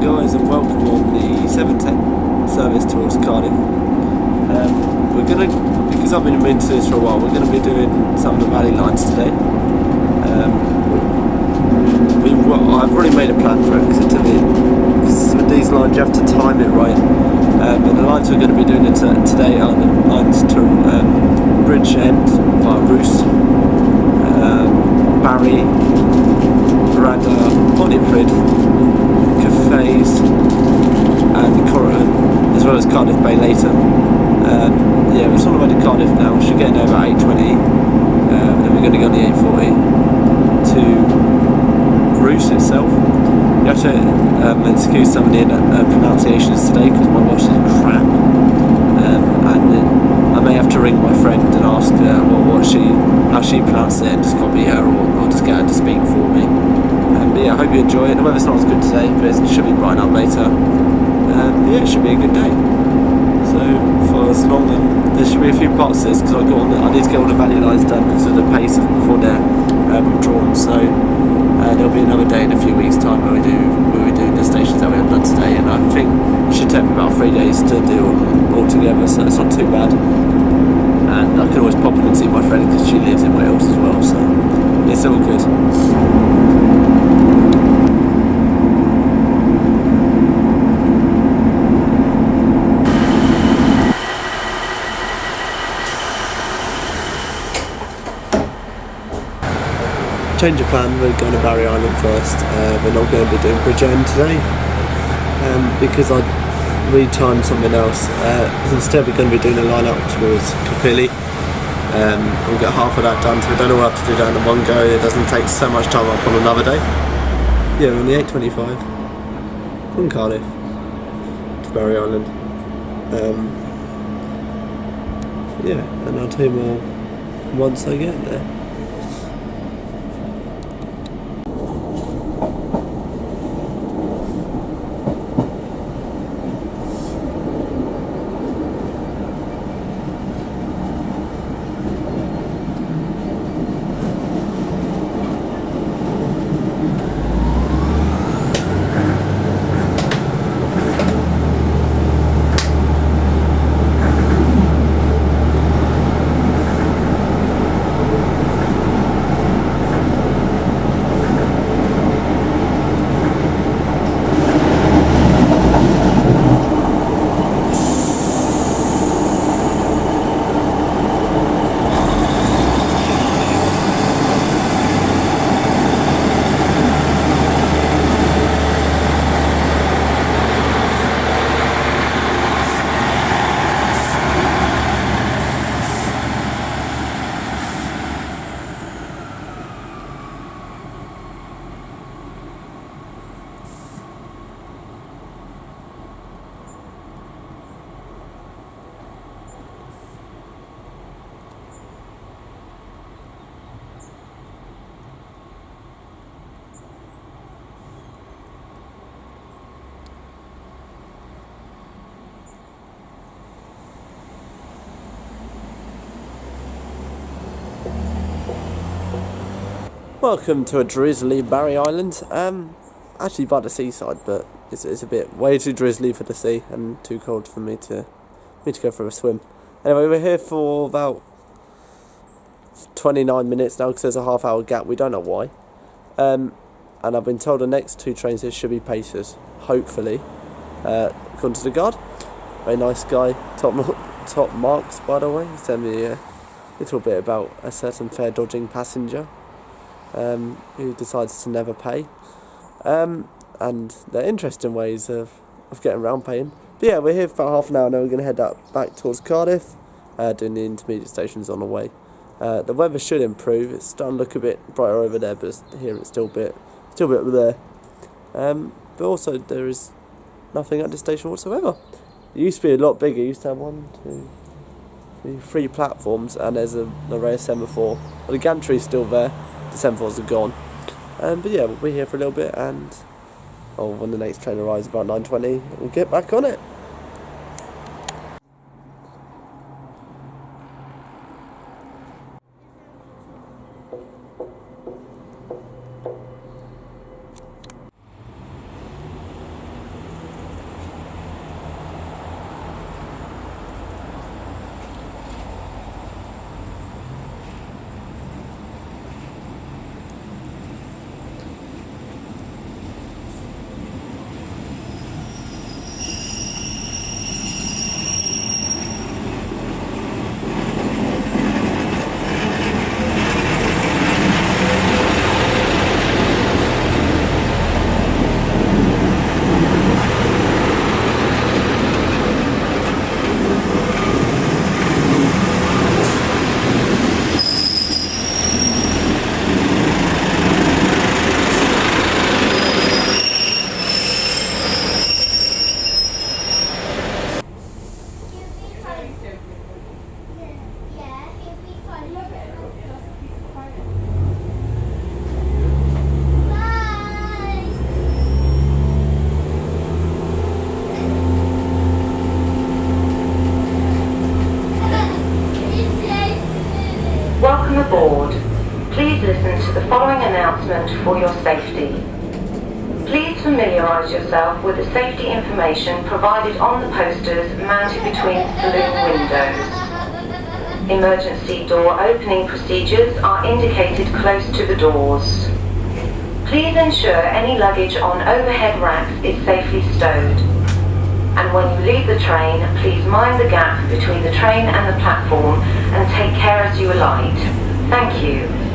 guys, and welcome on the 710 service towards Cardiff. We're gonna, because I've been into this for a while, we're gonna be doing some of the valley lines today. I've already made a plan for it because with these lines you have to time it right. But the lines we're going to be doing today are the lines to Bridgend via Roos, Barry, Brada, Pontypridd, Cafés and Corrigan, as well as Cardiff Bay later. Yeah, we're on the way to Cardiff now. We should get over 8:20. Then we're going to go on the 8:40 to Roos itself. You have to excuse some of the pronunciations today because my Welsh is crap. And I may have to ring my friend and ask her how she pronounced it, and just copy her or just get her to speak for me. But yeah, I hope you enjoy it. The weather's not as good today, but it should be bright up later. Yeah, it should be a good day. So for as long as there should be a few parts of this because I need to get all the value lines done because of the pace before they're withdrawn. So there'll be another day in a few weeks' time where we do the stations that we have done today, and I think it should take me about 3 days to do all together, so it's not too bad. And I can always pop in and see my friend because she lives in Wales as well, so it's all good. Change of plan, we're going to Barry Island first. We're not going to be doing Bridgend today because I retimed something else. Instead we're going to be doing a line up towards Caerphilly. We'll get half of that done, so we don't all have to do that in one go. It doesn't take so much time up on another day. Yeah, we're on the 8:25 from Cardiff to Barry Island. Yeah, and I'll tell you more once I get there. Welcome to a drizzly Barry Island. Actually by the seaside, but it's a bit way too drizzly for the sea and too cold for me to go for a swim. Anyway, we're here for about 29 minutes now because there's a half-hour gap. We don't know why. And I've been told the next two trains here should be Pacers, hopefully. According to the guard, very nice guy. Top marks, by the way. He sent me a little bit about a certain fare dodging passenger. Who decides to never pay, and they're interesting ways of getting around paying. But yeah, we're here for about half an hour now. We're going to head back towards Cardiff, doing the intermediate stations on the way. The weather should improve. It's starting to look a bit brighter over there, but here it's still a bit there. But also there is nothing at the station whatsoever. It used to be a lot bigger. It used to have 1, 2, 3, 4 platforms, and there's an array of semaphore. Well, the gantry's still there. The semaphores are gone. But yeah, we'll be here for a little bit, and when the next train arrives about 9:20, we'll get back on it. for your safety. Please familiarise yourself with the safety information provided on the posters mounted between the saloon windows. Emergency door opening procedures are indicated close to the doors. Please ensure any luggage on overhead racks is safely stowed. And when you leave the train, please mind the gap between the train and the platform and take care as you alight. Thank you.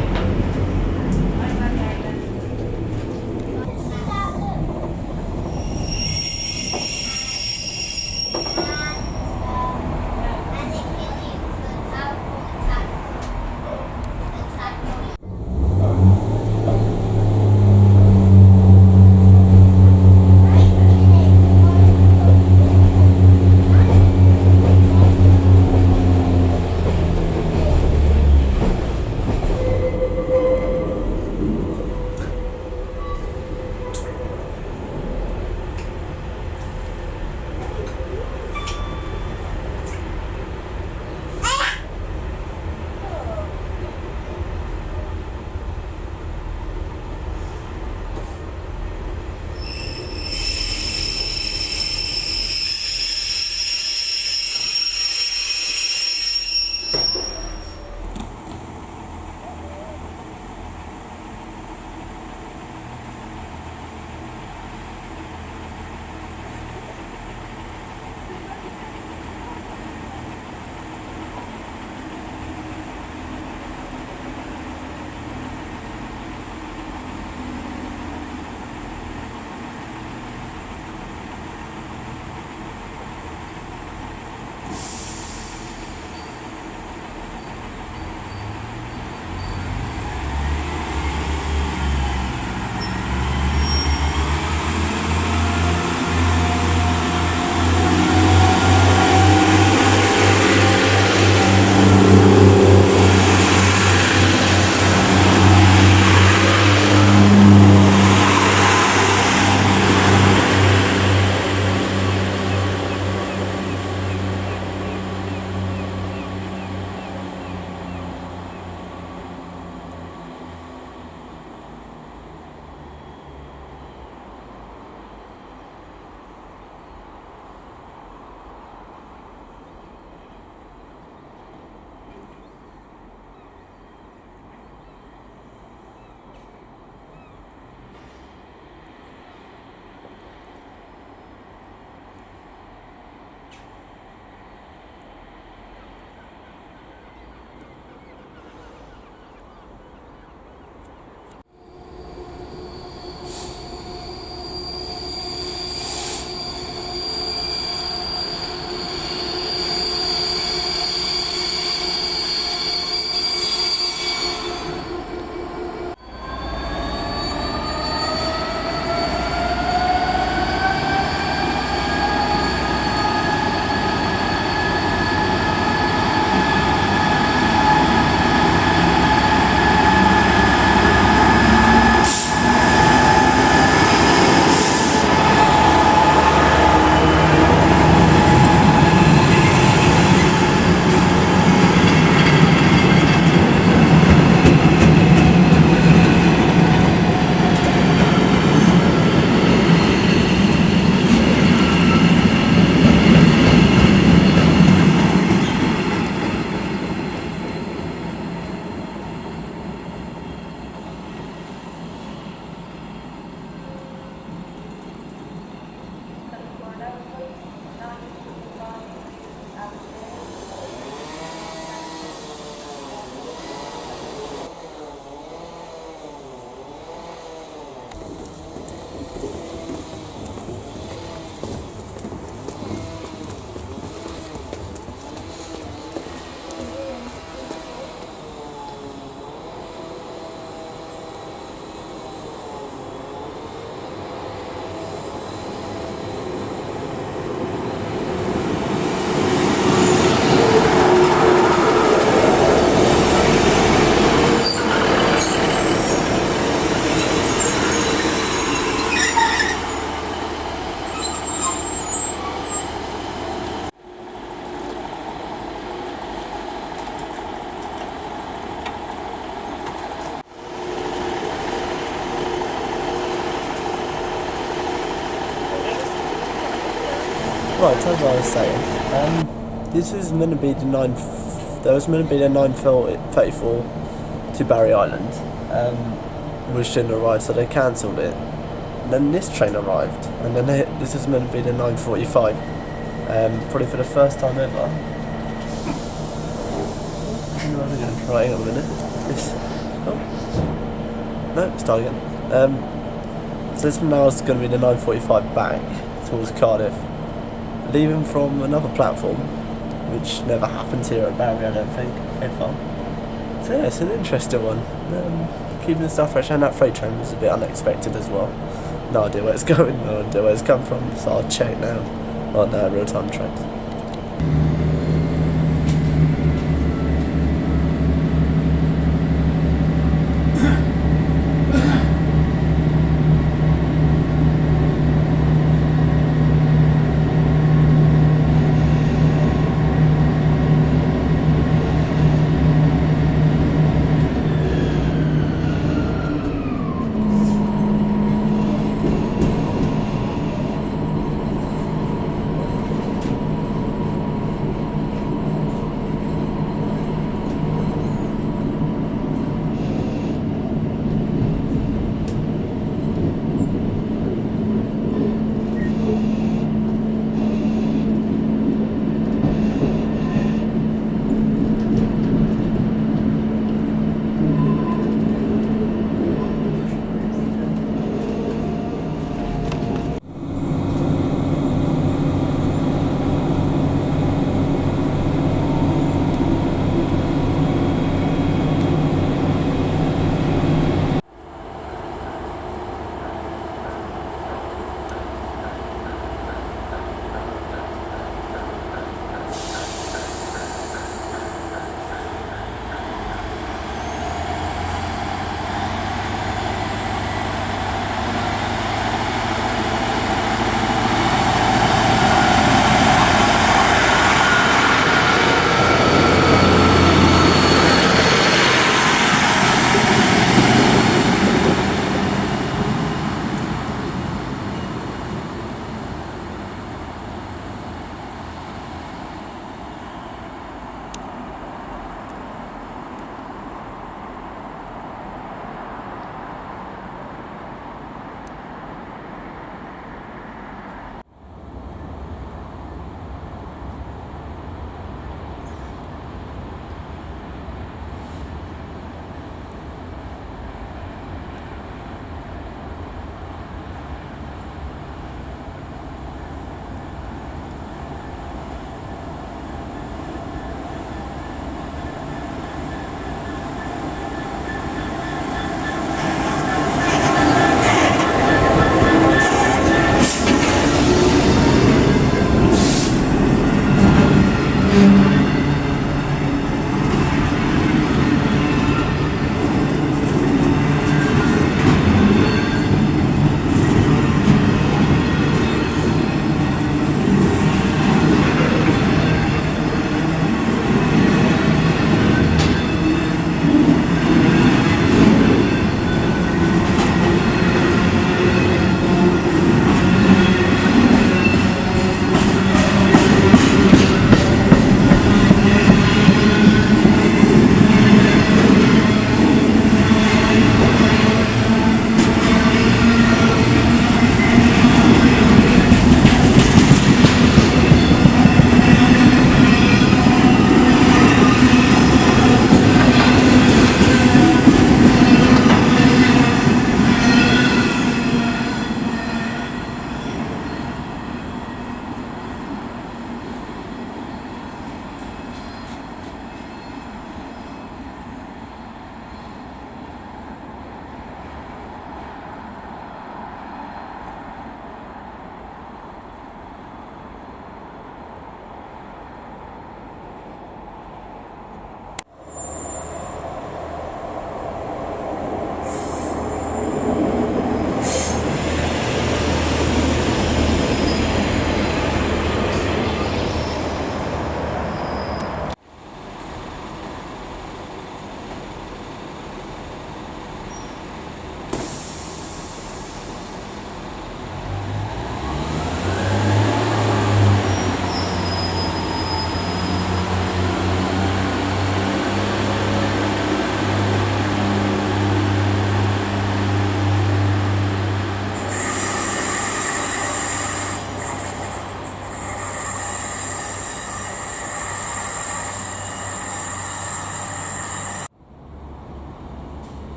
Right, as I was saying, this was meant to be the 934 to Barry Island, which didn't arrive, so they cancelled it. And then this train arrived, and then this is meant to be the 9:45, probably for the first time ever. Right, hang on a minute. No, start again. So this now is going to be the 9:45 back towards Cardiff, leaving from another platform, which never happens here at Barry, I don't think, ever. So yeah, it's an interesting one. Keeping the stuff fresh, and that freight train was a bit unexpected as well. No idea where it's going, no idea where it's come from, so I'll check now on real-time trains.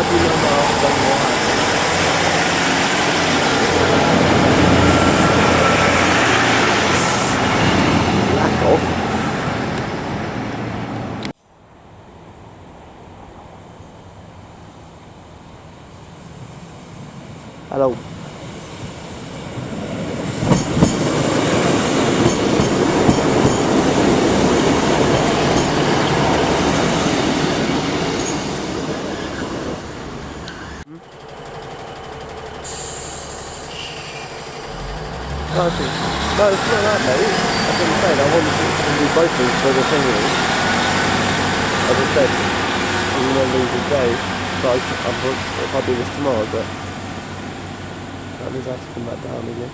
How do you know my after done why? Lack of. Hello. No, it's not that, mate. I didn't say that. I wanted to do both things for the thing. As I said, I'm going to lose a day. So if I do this tomorrow, but that means I have to come back down again.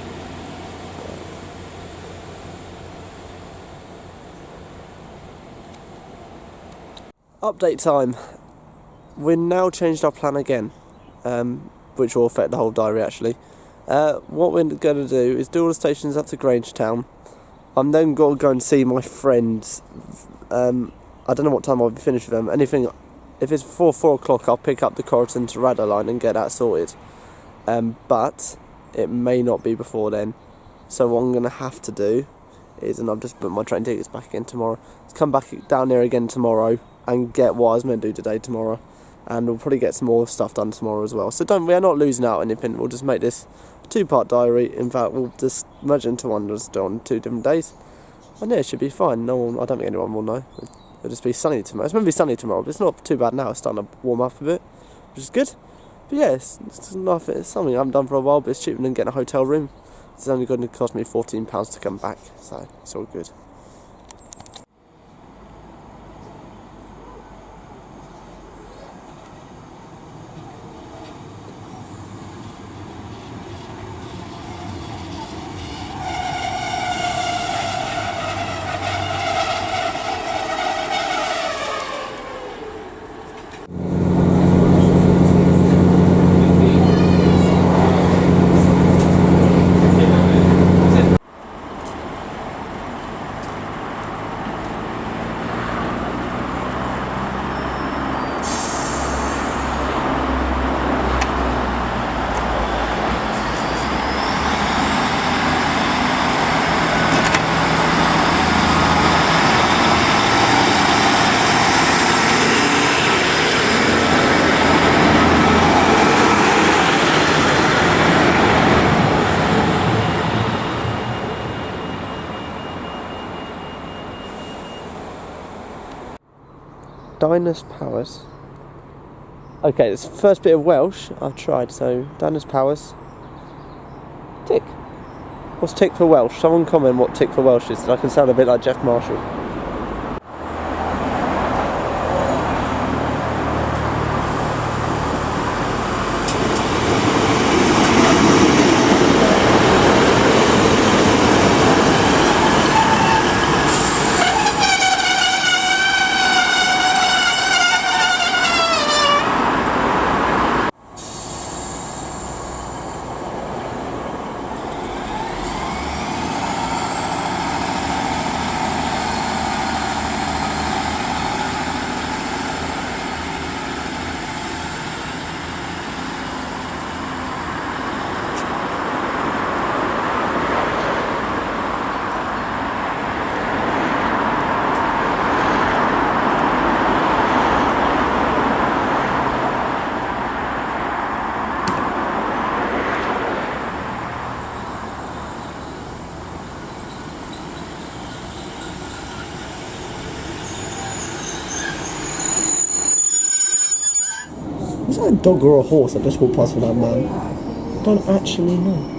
Update time. We've now changed our plan again, which will affect the whole diary actually. What we're going to do is do all the stations up to Grangetown. I'm then going to go and see my friends. I don't know what time I'll be finished with them. Anything, if it's before 4 o'clock, I'll pick up the Corrigan to Radda line and get that sorted. But it may not be before then. So what I'm going to have to do is, and I've just put my train tickets back in tomorrow, is come back down here again tomorrow and get what I was meant to do today tomorrow. And we'll probably get some more stuff done tomorrow as well. So we are not losing out on anything. We'll just make this a 2-part diary. In fact, we'll just merge into one, just do it on 2 different days. And yeah, it should be fine. No one, I don't think anyone will know. It'll just be sunny tomorrow. It's meant to be sunny tomorrow, but it's not too bad now. It's starting to warm up a bit, which is good. But yeah, it's nothing. It's something I haven't done for a while, but it's cheaper than getting a hotel room. It's only going to cost me £14 to come back, so it's all good. Diners Powers. Okay, it's the first bit of Welsh I've tried, so Diners Powers. Tick. What's tick for Welsh? Someone comment what tick for Welsh is, and I can sound a bit like Jeff Marshall. Is that a dog or a horse that just walked past with that man? I don't actually know.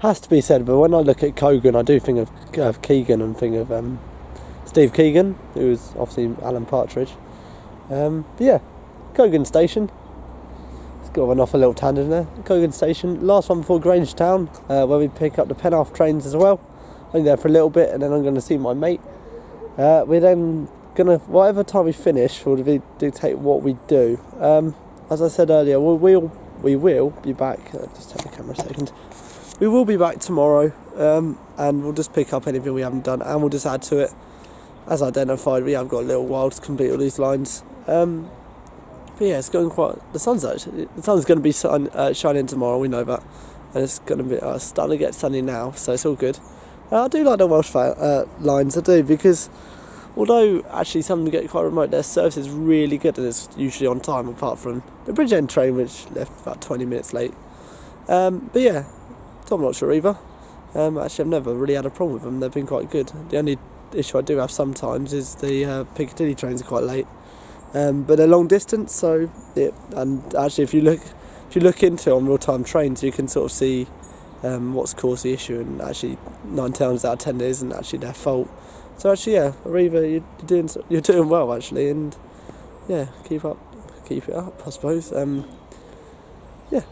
has to be said, but when I look at Kogan, I do think of Keegan and think of Steve Keegan, who was obviously Alan Partridge. But yeah, Kogan Station. It's got off a little tangent there. Kogan Station, last one before Grangetown, where we pick up the Penarth trains as well. I'm there for a little bit, and then I'm going to see my mate. We're then gonna, whatever time we finish will dictate what we do. As I said earlier, we will be back. Just take the camera a second. We will be back tomorrow, and we'll just pick up anything we haven't done, and we'll just add to it. As identified, we have got a little while to complete all these lines. But yeah, it's going quite. The sun's going to be shining tomorrow. We know that, and it's going to be starting to get sunny now, so it's all good. I do like the Welsh lines, I do, because although actually some of them get quite remote, their service is really good and it's usually on time, apart from the Bridgend train, which left about 20 minutes late. But yeah, I'm not sure either. Actually, I've never really had a problem with them. They've been quite good. The only issue I do have sometimes is the Piccadilly trains are quite late. But they're long distance, so yeah. And actually, if you look into it on real-time trains, you can sort of see what's caused the issue, and actually 9 times out of 10 it isn't actually their fault. So actually, yeah, Arriva, you're doing well actually, and yeah, keep it up, I suppose. Yeah.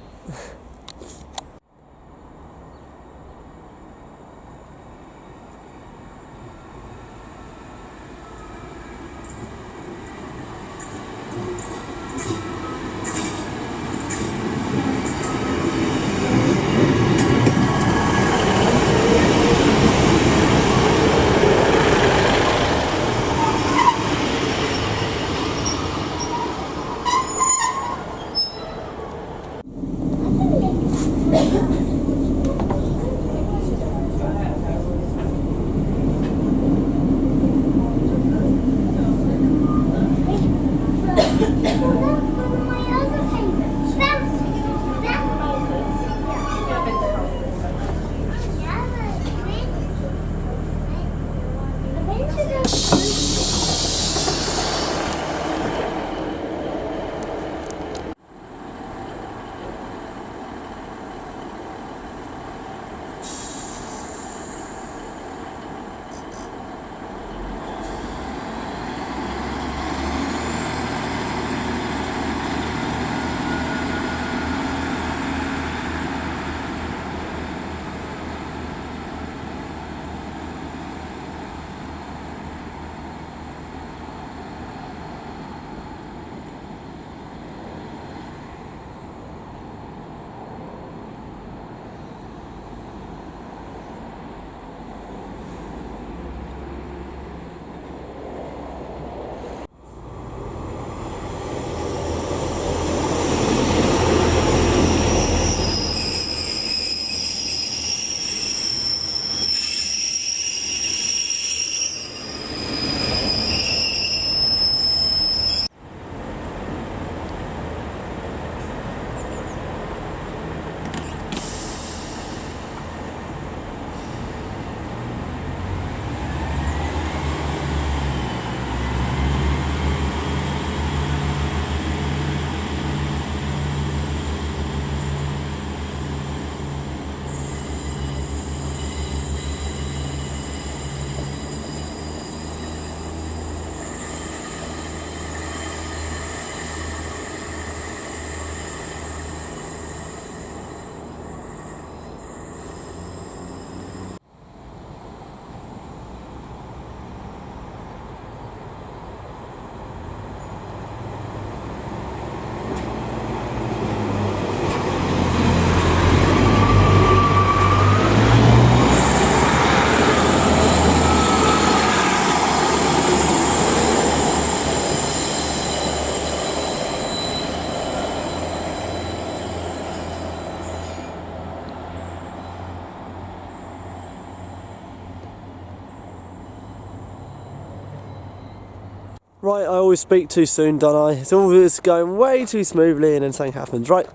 Right, I always speak too soon, don't I? It's always going way too smoothly and then something happens, right?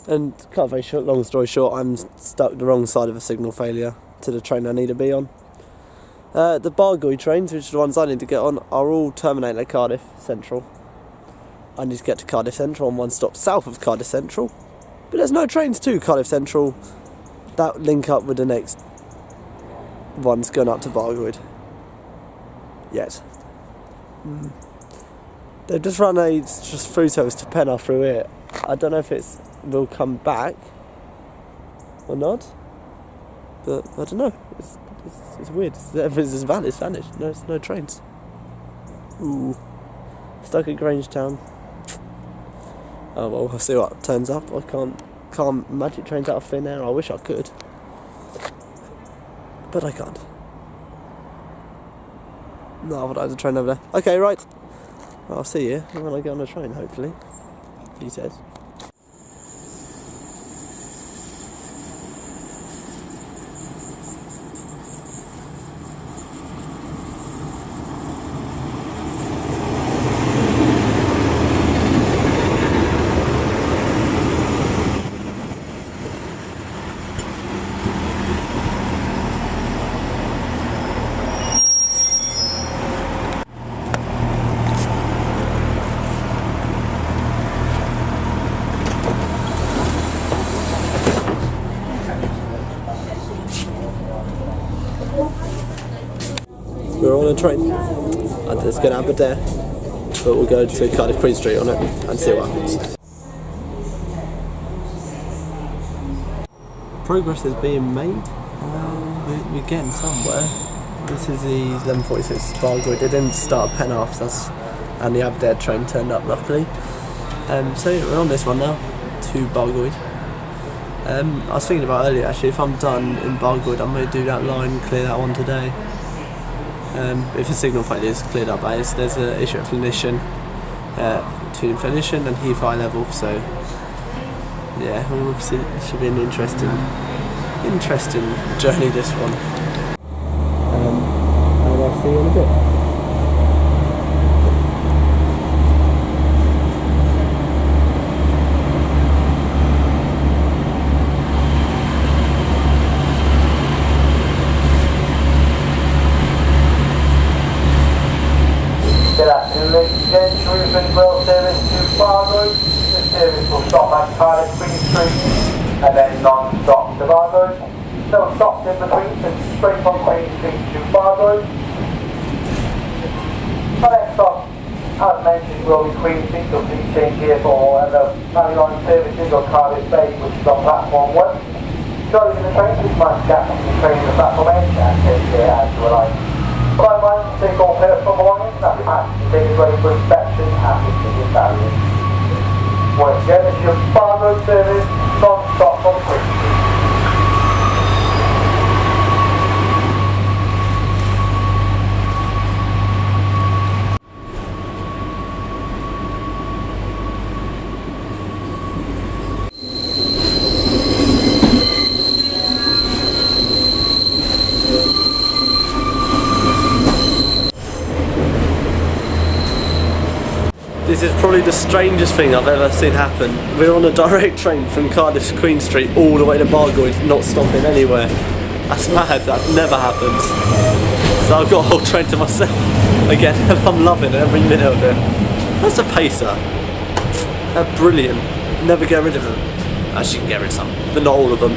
And cut a very long story short, I'm stuck the wrong side of a signal failure to the train I need to be on. The Bargoed trains, which are the ones I need to get on, are all terminated at Cardiff Central. I need to get to Cardiff Central on one stop south of Cardiff Central. But there's no trains to Cardiff Central that link up with the next one's going up to Bargoed yet. They've just run a just through service to Penarth through it. I don't know if it's will come back or not, but I don't know. It's weird. Everything's vanished. No trains. Ooh, stuck at Grangetown. Oh well, we'll see what turns up. I can't magic trains out of thin air. I wish I could, but I can't. No, but there's a train over there. Okay, right. I'll see you when I get on the train, hopefully. He says. We're on a train. And it's going to Aberdare, but we'll go to Cardiff Queen Street on it and see what happens. Progress is being made. We're getting somewhere. This is the 11:46 Bargoed. It didn't start at Penarth, and the Aberdare train turned up luckily. So we're on this one now to Bargoed. I was thinking about earlier actually, if I'm done in Bargoed, I'm going to do that line, clear that one today. If the signal failure is cleared up, there's an issue at Flinition, between Flinition and Heath High Level, so yeah, obviously it should be an interesting journey, this one. And I'll see you in a bit. Rail service to Bargoed. The service will stop at Cardiff Queen Street and then non-stop to Bargoed. No stops in between, so straight from Queen Street to Bargoed. The next stop, as mentioned, will be Queen Street, so please change here for the Valley Line services on Cardiff Bay, which is on platform 1. Driving the train, please mind gap from the train to the platform edge and take care as you like. Fly line, take all personal belongings, that's passengers taken ready for inspection and continued barriers. Once again, this is your Bargoed service, non-stop from Queen Street. This is probably the strangest thing I've ever seen happen. We're on a direct train from Cardiff Queen Street all the way to Bargoed, not stopping anywhere. That's mad, that never happens. So I've got a whole train to myself again, and I'm loving every minute of it. That's a pacer. They're brilliant. Never get rid of them. Actually, you can get rid of some, but not all of them.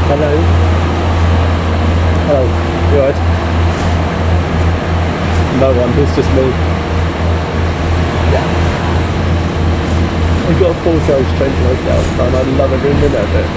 Hello. Hello. You alright? No one, it's just me. Yeah. I've got a full charge train to myself and I love every minute of it.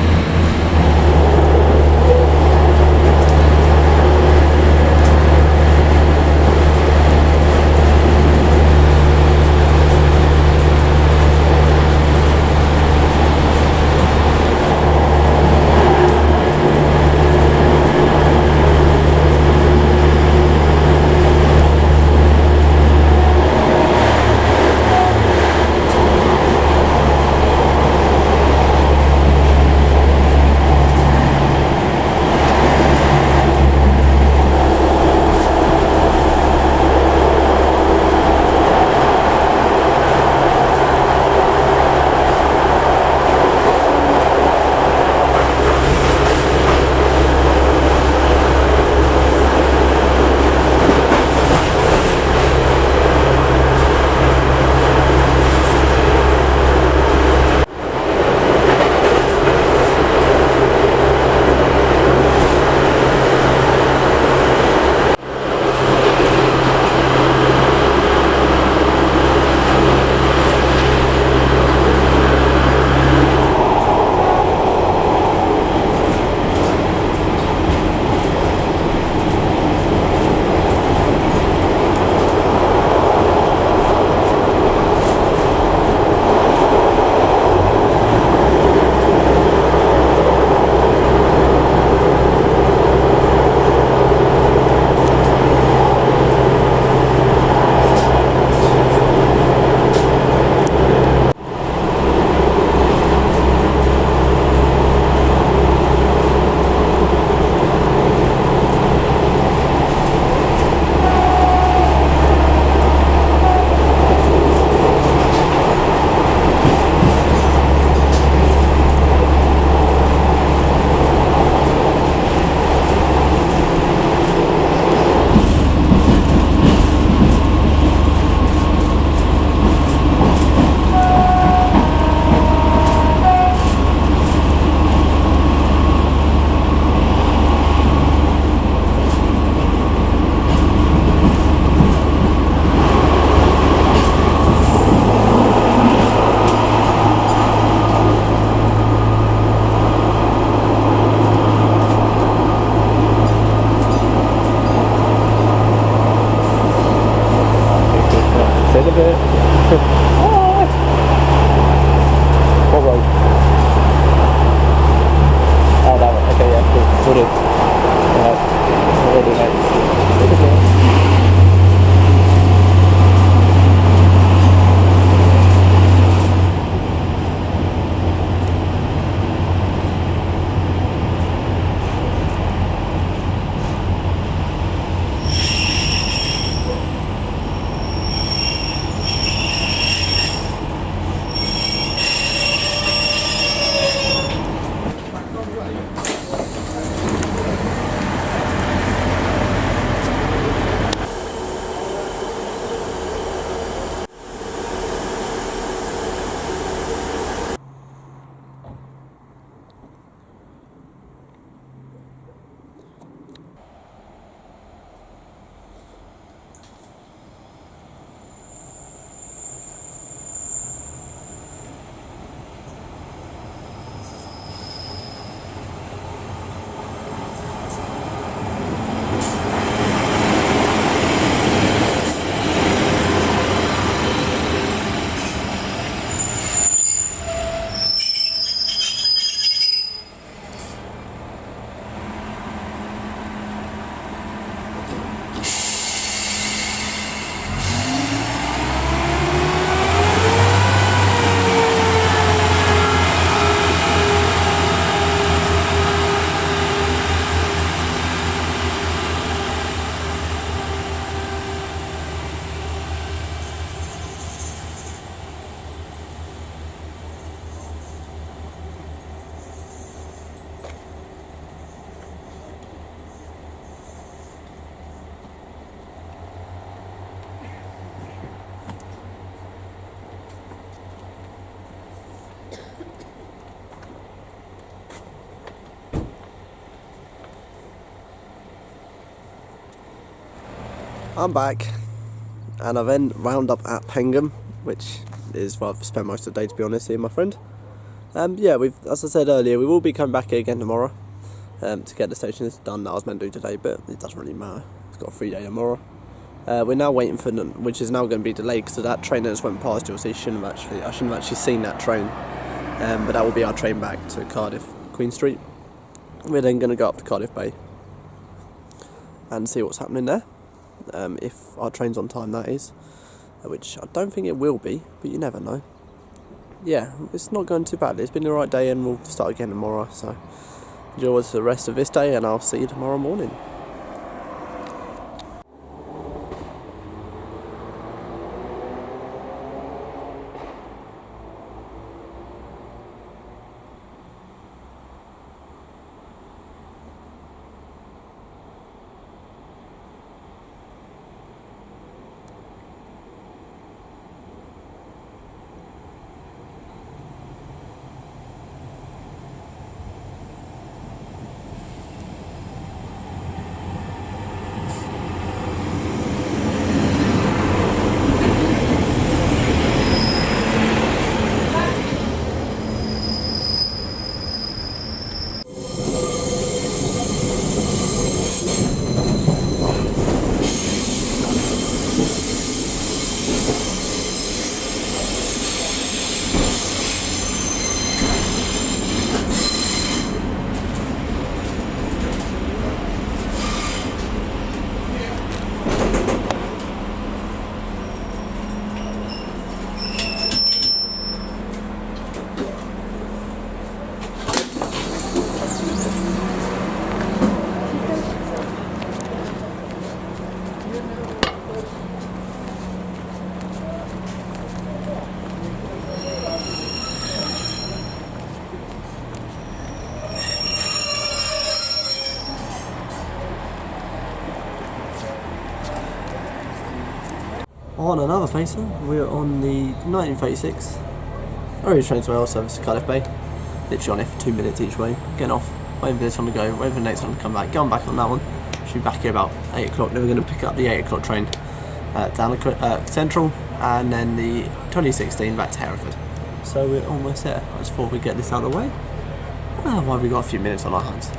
I'm back, and I then round up at Pengham, which is where I've spent most of the day, to be honest, here, my friend. Yeah, as I said earlier, we will be coming back here again tomorrow to get the stations done that I was meant to do today, but it doesn't really matter. It's got a 3-day tomorrow. We're now waiting for, which is now going to be delayed because of that train that just went past. You'll see, I shouldn't have actually seen that train, but that will be our train back to Cardiff, Queen Street. We're then going to go up to Cardiff Bay and see what's happening there, if our train's on time, that is, which I don't think it will be, but you never know. Yeah, it's not going too badly. It's been the right day, and we'll start again tomorrow, so enjoy the rest of this day, and I'll see you tomorrow morning. On another pacer, we're on the 1936 early train to rail service to Cardiff Bay. Literally on it for 2 minutes each way. Getting off, waiting for this one to go, waiting for the next one to come back. Going back on that one. Should be back here about 8 o'clock. Then we're going to pick up the 8 o'clock train down to Central, and then the 2016 back to Hereford. So we're almost there. I just thought we'd get this out of the way. Why have we got a few minutes on our hands?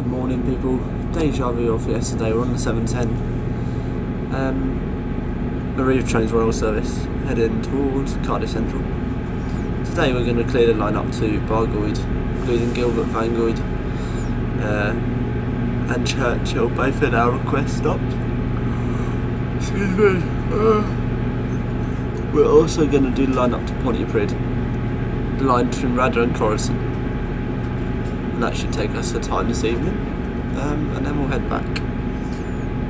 Good morning, people. Deja vu off yesterday. We're on the 710. Marine Trains Royal Service, heading towards Cardiff Central. Today we're going to clear the line up to Bargoed, including Gilbert, Vangoed and Churchill, both at our request stops. Excuse me. We're also going to do the line up to Pontypridd, the line between Radda and Coruscant. And that should take us the time this evening, and then we'll head back.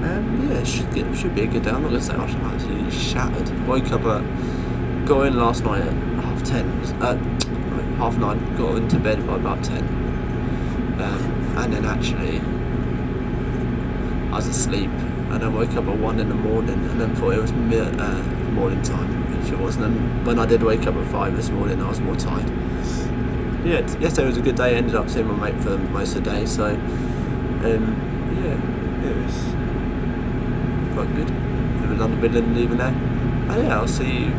Yeah, it should be a good day. I'm not going to say much. I'm absolutely shattered. Woke up got in last night at 9:30, got into bed by about 10, and then actually I was asleep, and I woke up at 1 in the morning, and then thought it was morning time, which it wasn't. And when I did wake up at 5 this morning, I was more tired. Yeah, yesterday was a good day. I ended up seeing my mate for most of the day, so yeah, it was quite good. Never done the Midland even there. And yeah, I'll see you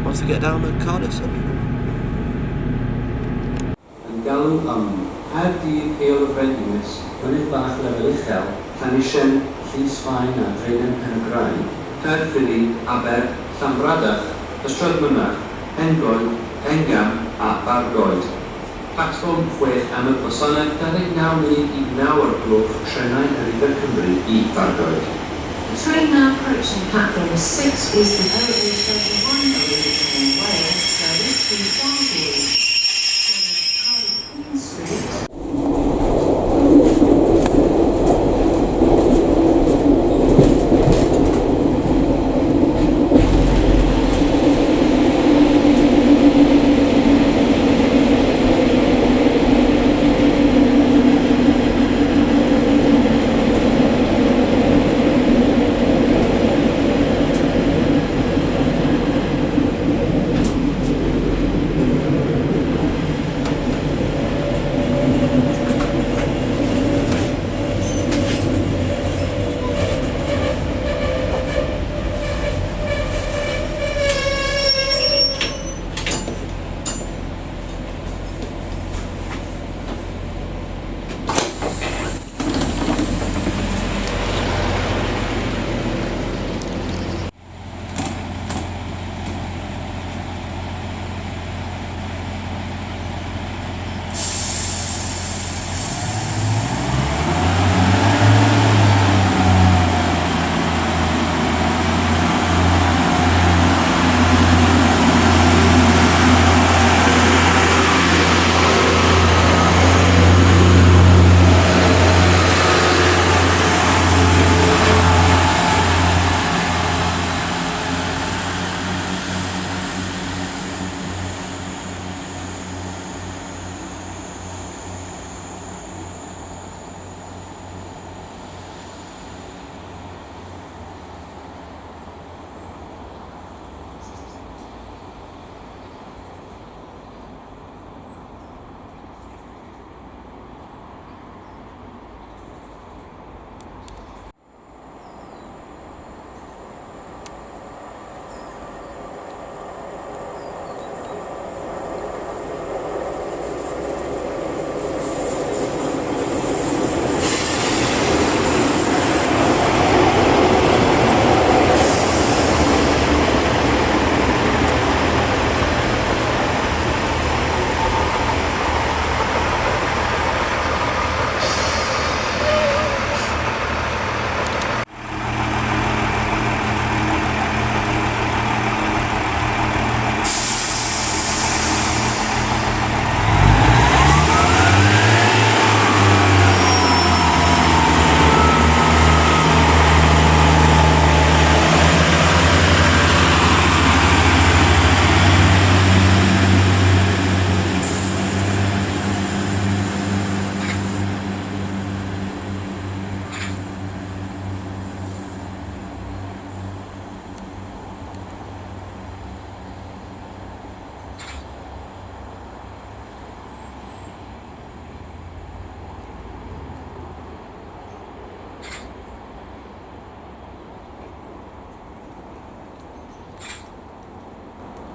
once I get down to Cardiff Central. Yn galw ar dydd heol y Frenhines, mynydd bach lefel uchel, Llanisien, Llys Fain a Dreinen Pen-y-Graig, Caerffili, Aber, Llanbradach, Ystrad Mynach, Hengoed, Hengam a Bargoed. Platfform 6 am y gwasanaeth 29 munud I 9 o'r gloch, trenau yr Ifer Cymru I Bargoed. The train now approaching platform 6 is the OA31 train Wales service to Bargoed. Cardiff Queen Street.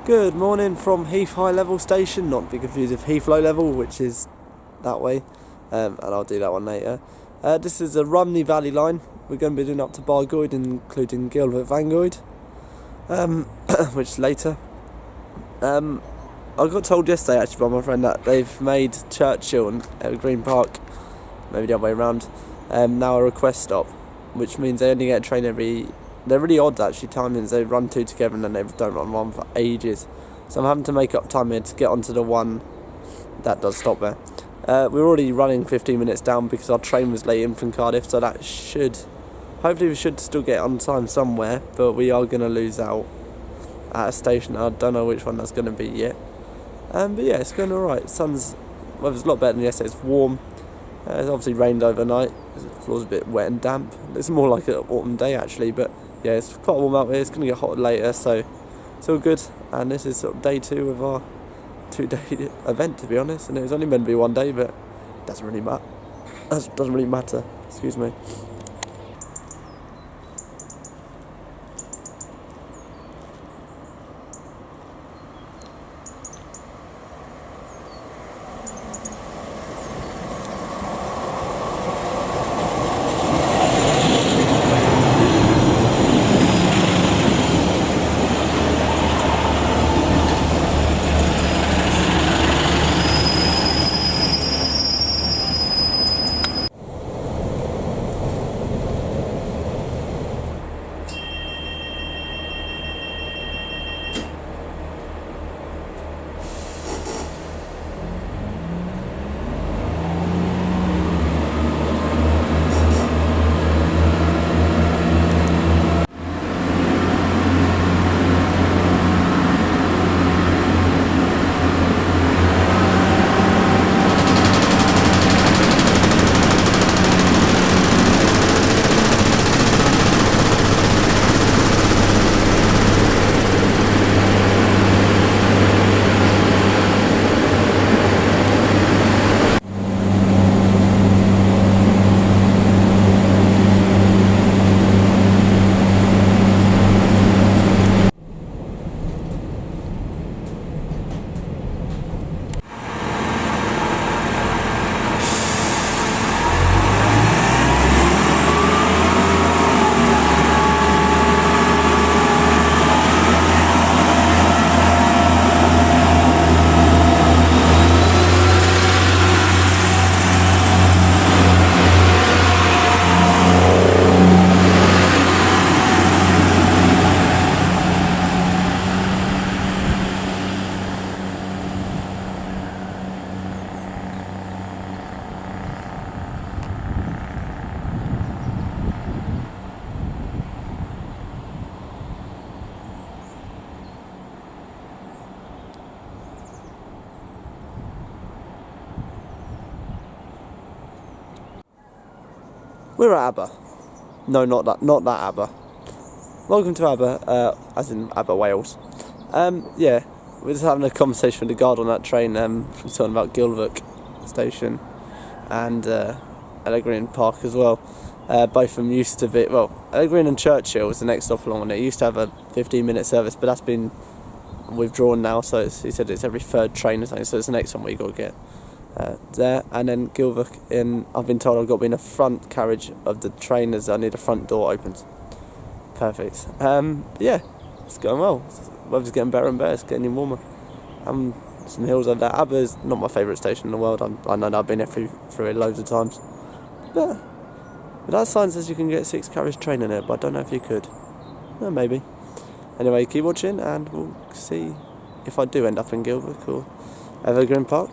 Good morning from Heath High Level Station, not to be confused with Heath Low Level, which is that way. and I'll do that one later. This is a Rumney Valley line. We're going to be doing up to Bargoed, including Gilbert Vangoed, which is later. I got told yesterday actually by my friend that they've made Churchill and Green Park, maybe the other way around, now a request stop, which means they only get a train every... They're really odd actually timings. They run two together and then they don't run one for ages. So I'm having to make up time here to get onto the one that does stop there. We're already running 15 minutes down because our train was late in from Cardiff, so that should... Hopefully we should still get on time somewhere, but we are going to lose out at a station. I don't know which one that's going to be yet. But yeah, it's going alright. Weather's a lot better than yesterday. It's warm. It's obviously rained overnight. The floor's a bit wet and damp. It's more like an autumn day actually, but yeah, it's quite warm out here. It's going to get hot later, so it's all good. And this is sort of day 2 of our 2-day event, to be honest. And it was only meant to be 1 day, but it doesn't really matter. Doesn't really matter. Excuse me. We're at Aber. No, not that Aber. Welcome to Aber, as in Aber, Wales. Yeah, we're just having a conversation with the guard on that train. We're talking about Gilbert Station and Green Park as well. Both of them used to be, well, Green and Churchill was the next stop along, and it used to have a 15-minute service, but that's been withdrawn now, so he said it's every third train or something, so it's the next one we got to get there. And then Gilbert, I've been told I've got to be in the front carriage of the train as I need a front door opened. Perfect. Yeah, it's going well. Weather's getting better and better, it's getting warmer. Some hills over there. Aber is not my favourite station in the world. I know that I've been there through it loads of times. But that sign says you can get 6 carriage train in it, but I don't know if you could. Maybe. Anyway, keep watching and we'll see if I do end up in Gilbert or Evergreen Park.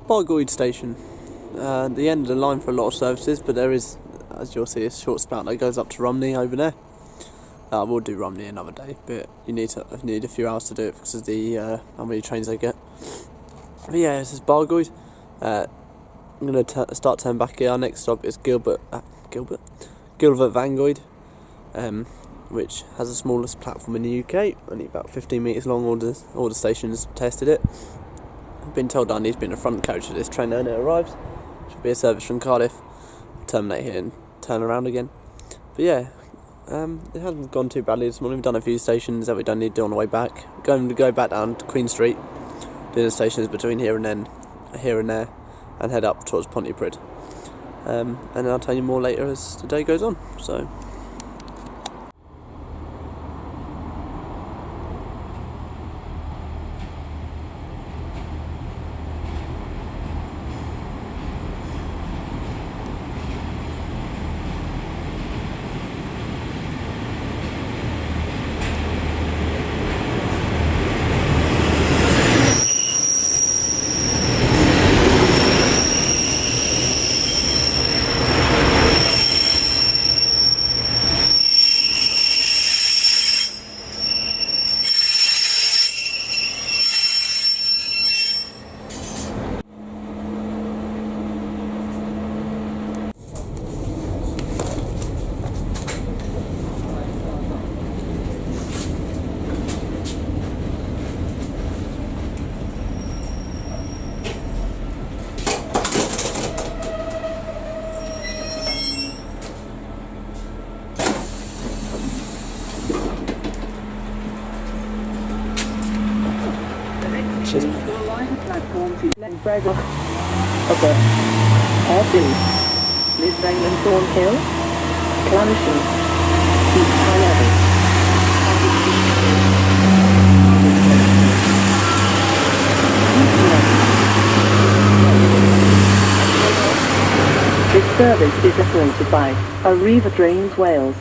Bargoed station. The end of the line for a lot of services, but there is, as you'll see, a short spout that goes up to Rumney over there. We'll do Rumney another day, but you need a few hours to do it because of the how many trains they get. But yeah, this is Bargoed. I'm going to start turning back here. Our next stop is Gilbert Vangoed, which has the smallest platform in the UK, only about 15 metres long. All the stations tested it. I've been told I need to be in the front coach of this train when it arrives. Should be a service from Cardiff, terminate here and turn around again. But yeah, it hasn't gone too badly this morning. We've done a few stations that we don't need to do on the way back. Going to go back down to Queen Street, doing the stations between here and there, and head up towards Pontypridd. And then I'll tell you more later as the day goes on. So. Okay. Airfield, Lisbon Thornhill, Clamishan, East High Level. This service is operated by Arriva Trains Wales.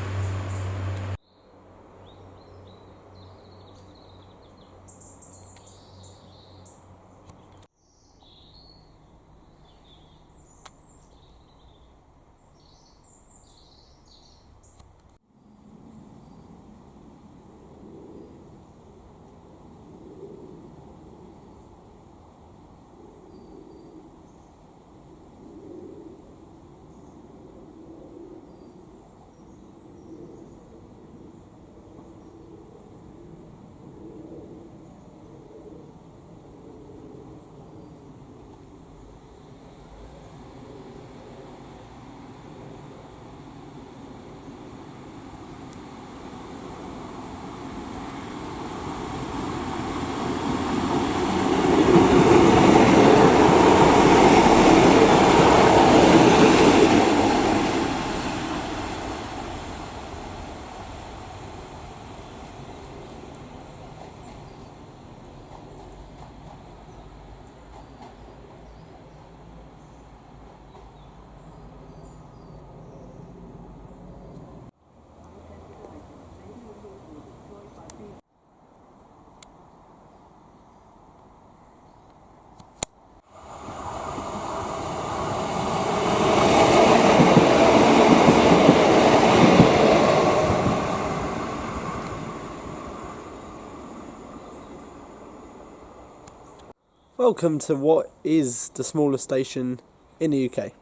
Welcome to what is the smallest station in the UK.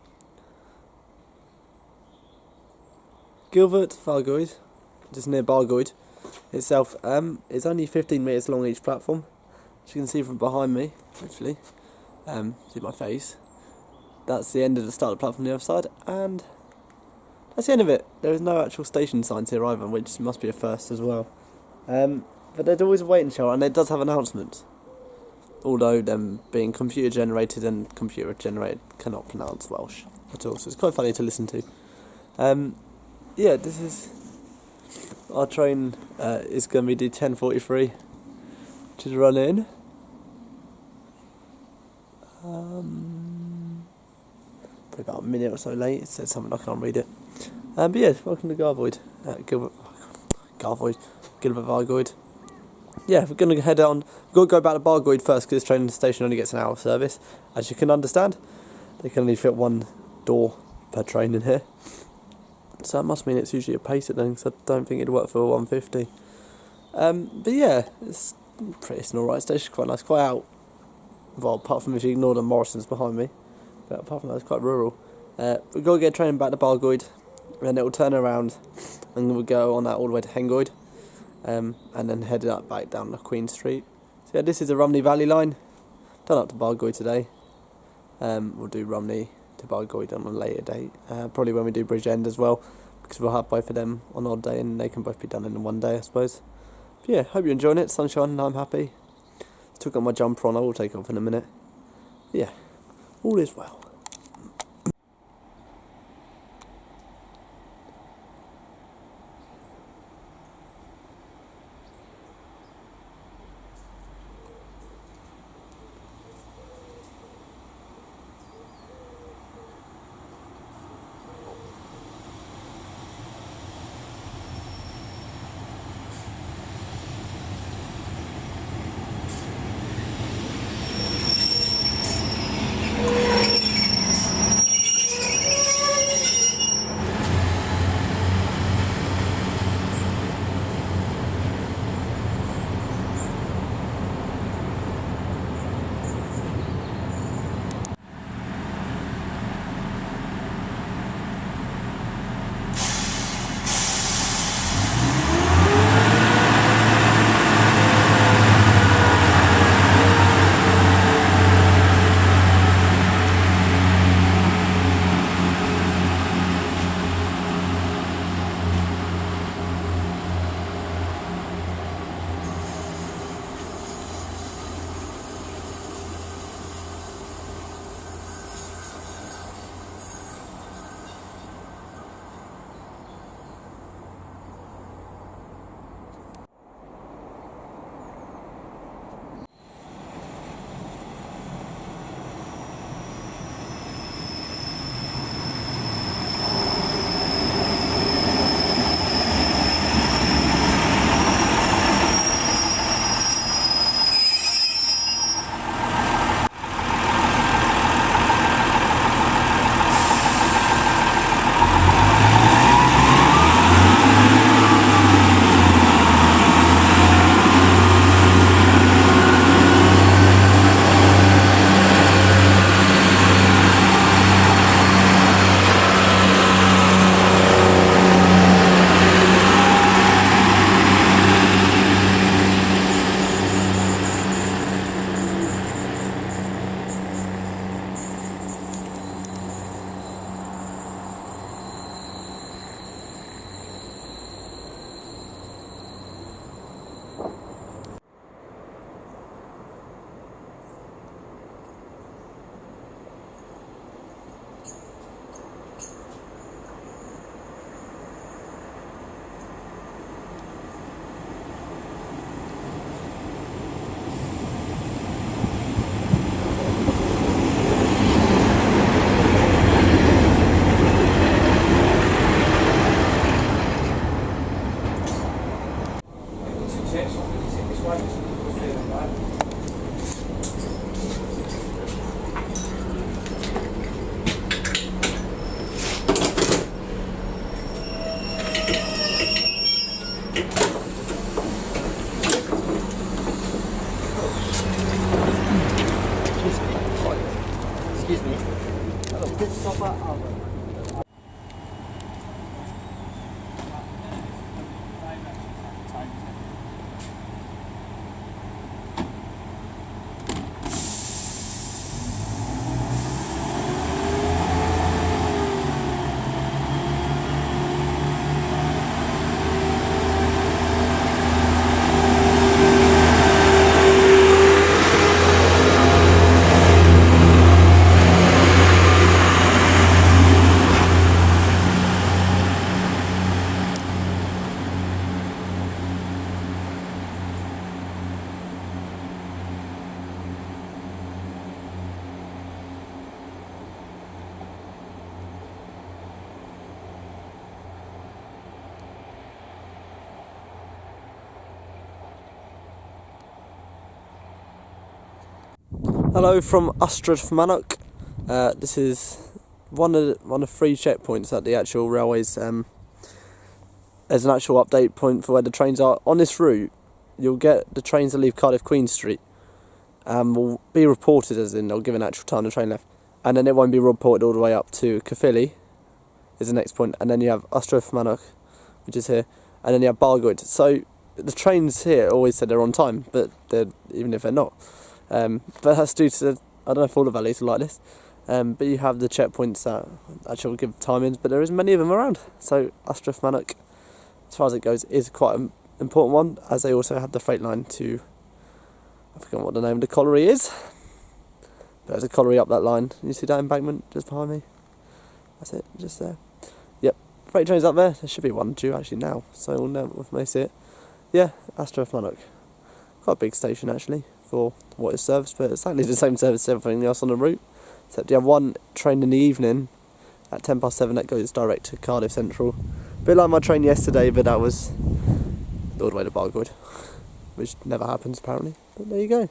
Gilbert Vangoed, just near Bargoed itself, is only 15 metres long each platform. As you can see from behind me, hopefully, see my face. That's the end of the start of the platform on the other side, and that's the end of it. There is no actual station signs here either, which must be a first as well. But there's always a waiting show, and it does have announcements. Although them being computer generated and computer generated cannot pronounce Welsh at all, so it's quite funny to listen to. Yeah, this is our train. Is going to be D1043, which is run in. About a minute or so late. It said something I can't read it. But yeah, welcome to Gilbert Vangoed. yeah, we're going to head on. We've got to go back to Bargoed first because this train station only gets an hour service. As you can understand, they can only fit one door per train in here. So that must mean it's usually a pacer then, because I don't think it'd work for 150. But yeah, it's an alright station, quite nice, quite out. Well, apart from if you ignore the Morrisons behind me. But apart from that, it's quite rural. We've got to get a train back to Bargoed, and then it'll turn around, and we'll go on that all the way to Hengoed. And then headed up back down to Queen Street. So yeah, this is the Rumney Valley line. Done up to Bargoed today. We'll do Rumney to Bargoed on a later date. Probably when we do Bridgend as well, because we'll have both of them on odd day and they can both be done in one day, I suppose. But yeah, hope you're enjoying it. Sunshine and I'm happy. Still got my jumper on, I will take off in a minute. But yeah, all is well. Hello from Ystrad. This is one of 3 checkpoints at the actual railways. There's an actual update point for where the trains are. On this route, you'll get the trains that leave Cardiff Queen Street will be reported, as in they'll give an actual time the train left, and then it won't be reported all the way up to Caerphilly is the next point, and then you have Ystrad, which is here, and then you have Bargoed. So the trains here always said they're on time, but they're, even if they're not. But that's due to, I don't know if all the valleys are like this, but you have the checkpoints that actually give timings, but there isn't many of them around. So Ystrad, as far as it goes, is quite an important one, as they also have the freight line to, I forgot what the name of the colliery is, but there's a colliery up that line. You see that embankment just behind me? That's it, just there. Yep, freight trains up there. There should be one due actually now, so we may see it. Yeah, Ystrad. Quite a big station actually for what it serves, but it's exactly the same service as everything else on the route, except you have one train in the evening at 7:10 that goes direct to Cardiff Central. A bit like my train yesterday, but that was all the way to Bargoed, which never happens apparently, but there you go.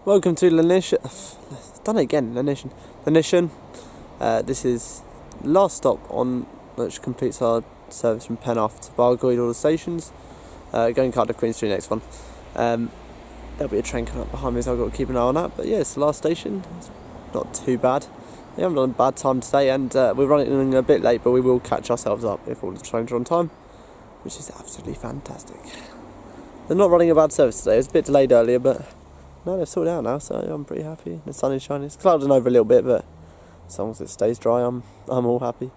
Welcome to Lanishan. Done it again, Lanishan. Lanishan. This is last stop on which completes our service from Penarth to Bargoed, all the stations. Going Cardiff Queen Street, next one. There'll be a train coming up behind me, so I've got to keep an eye on that. But yeah, it's the last station. It's not too bad. We haven't done a bad time today, and we're running a bit late, but we will catch ourselves up if all the trains are on time, which is absolutely fantastic. They're not running a bad service today. It was a bit delayed earlier, but no, they've sorted out now, so I'm pretty happy. The sun is shining. It's clouding over a little bit, but as long as it stays dry, I'm all happy.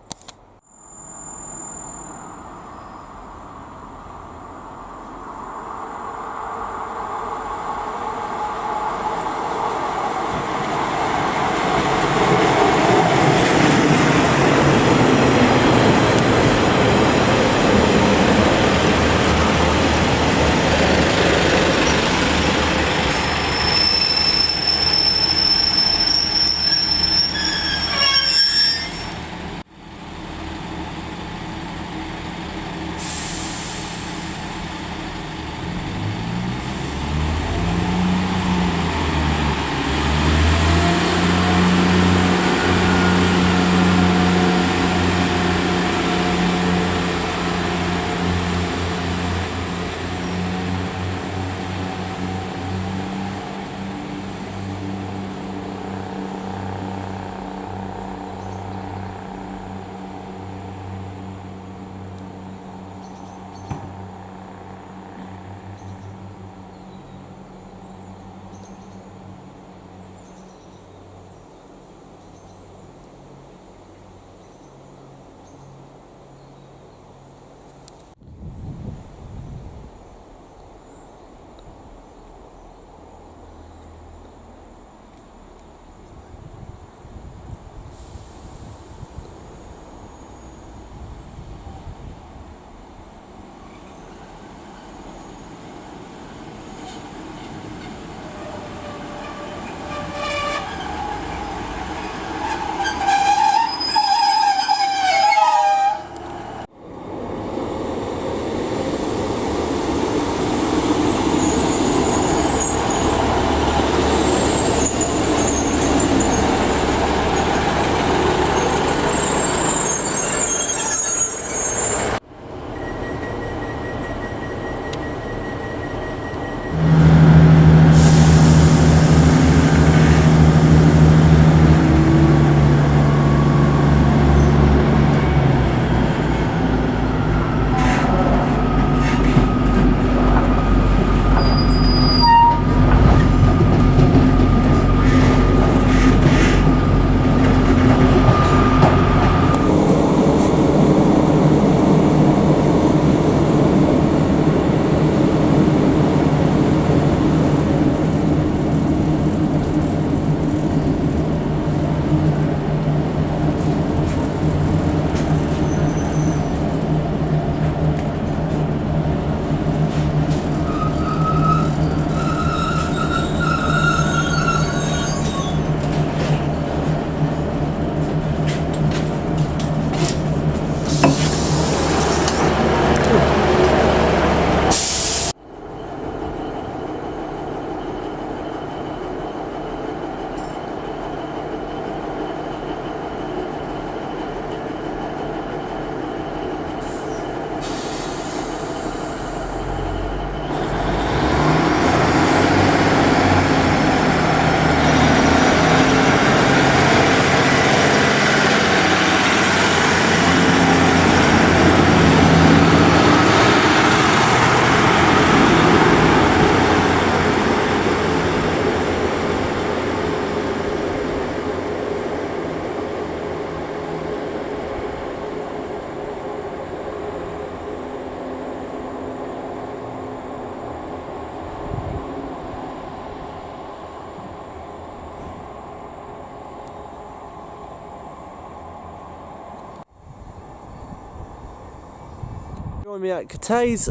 Join me at Cathays,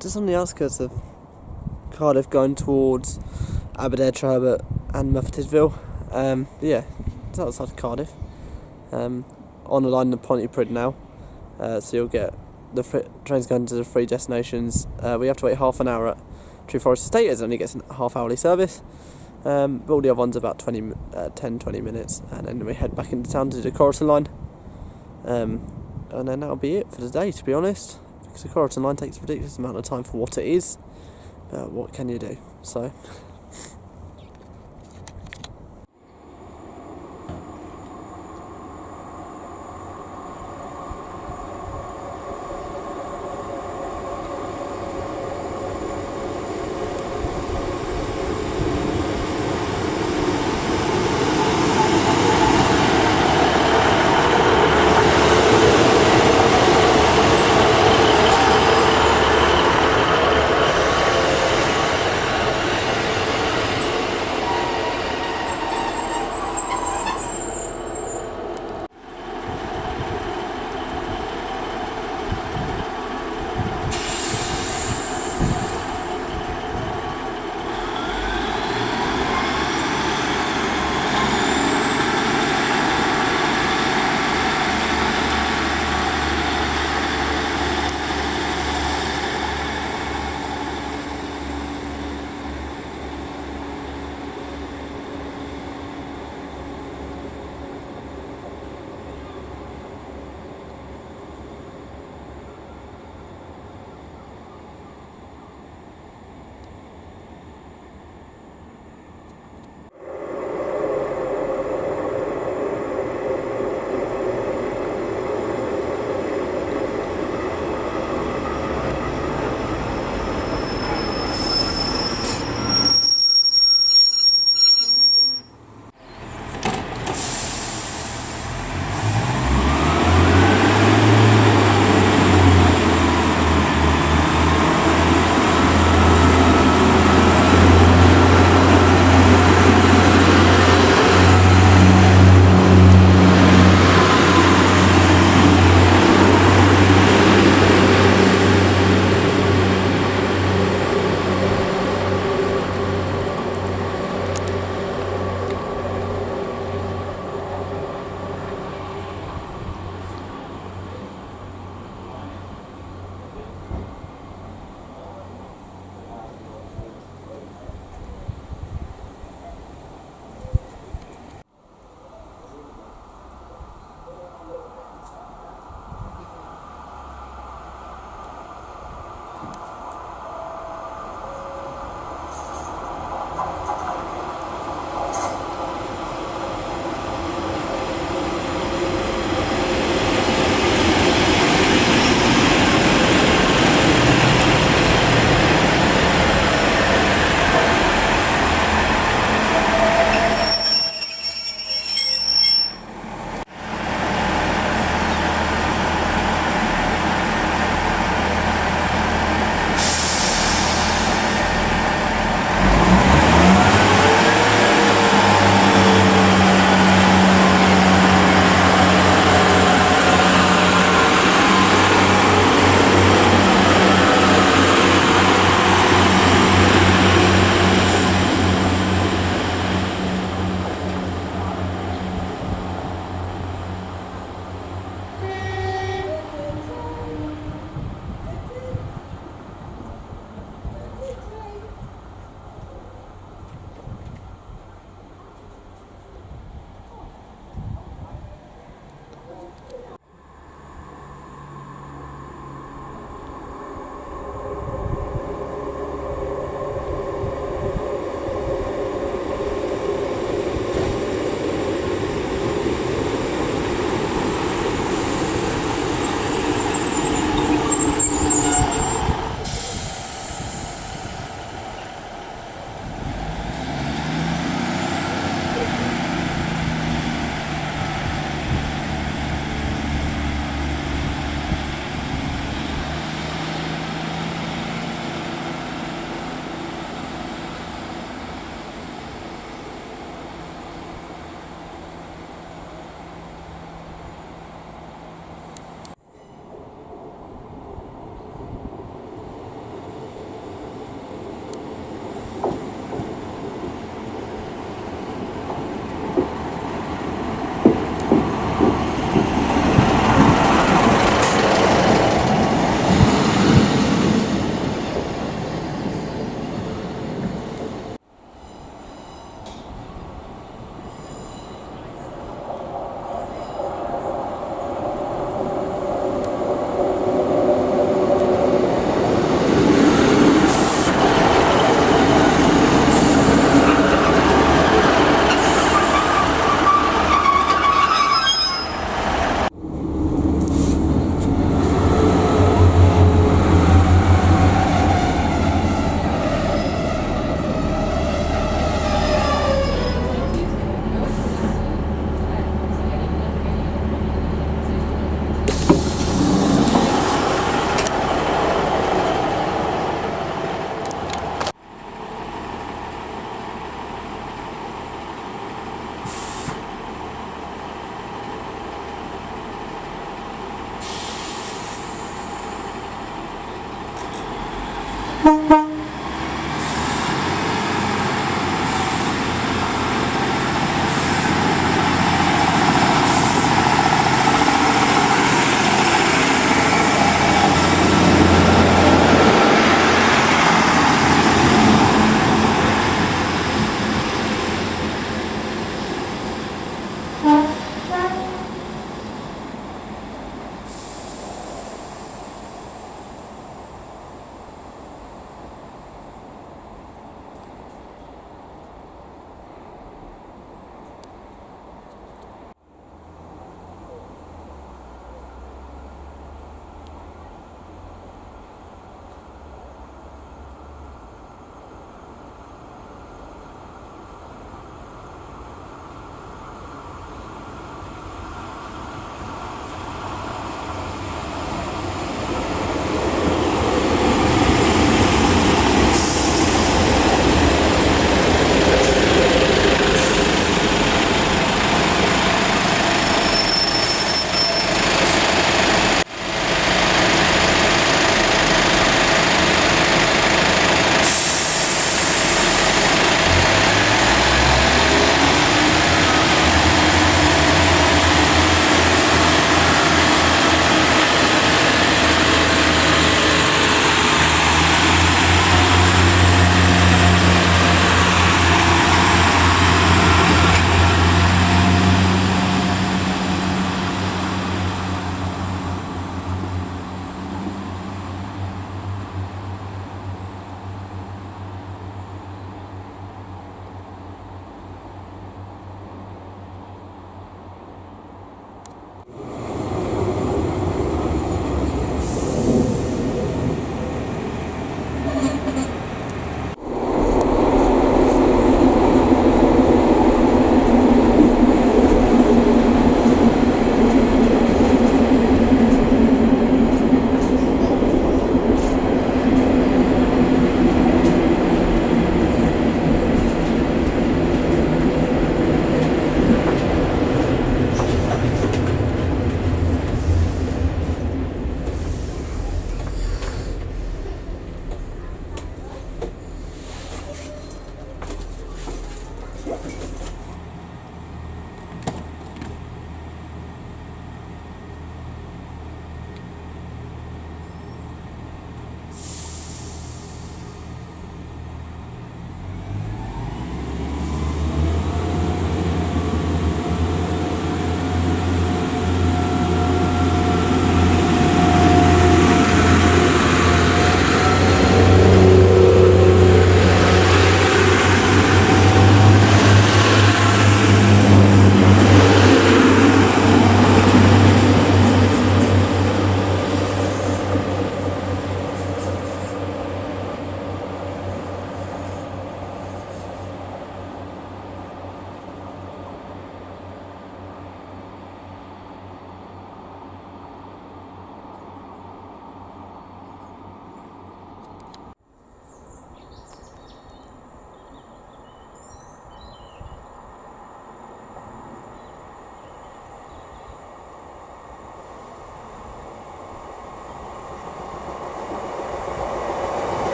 just on the outskirts of Cardiff, going towards Aberdare, Turbot and Muffatidville. Yeah, it's outside of Cardiff. On the line to Pontypridd now, so you'll get the trains going to the three destinations. We have to wait half an hour at True Forest Estate, as it only gets a half-hourly service. But all the other ones about 10-20 minutes, and then we head back into town to do the Chorlton line. And then that'll be it for the day, to be honest, because the Chorlton line takes a ridiculous amount of time for what it is, but what can you do? So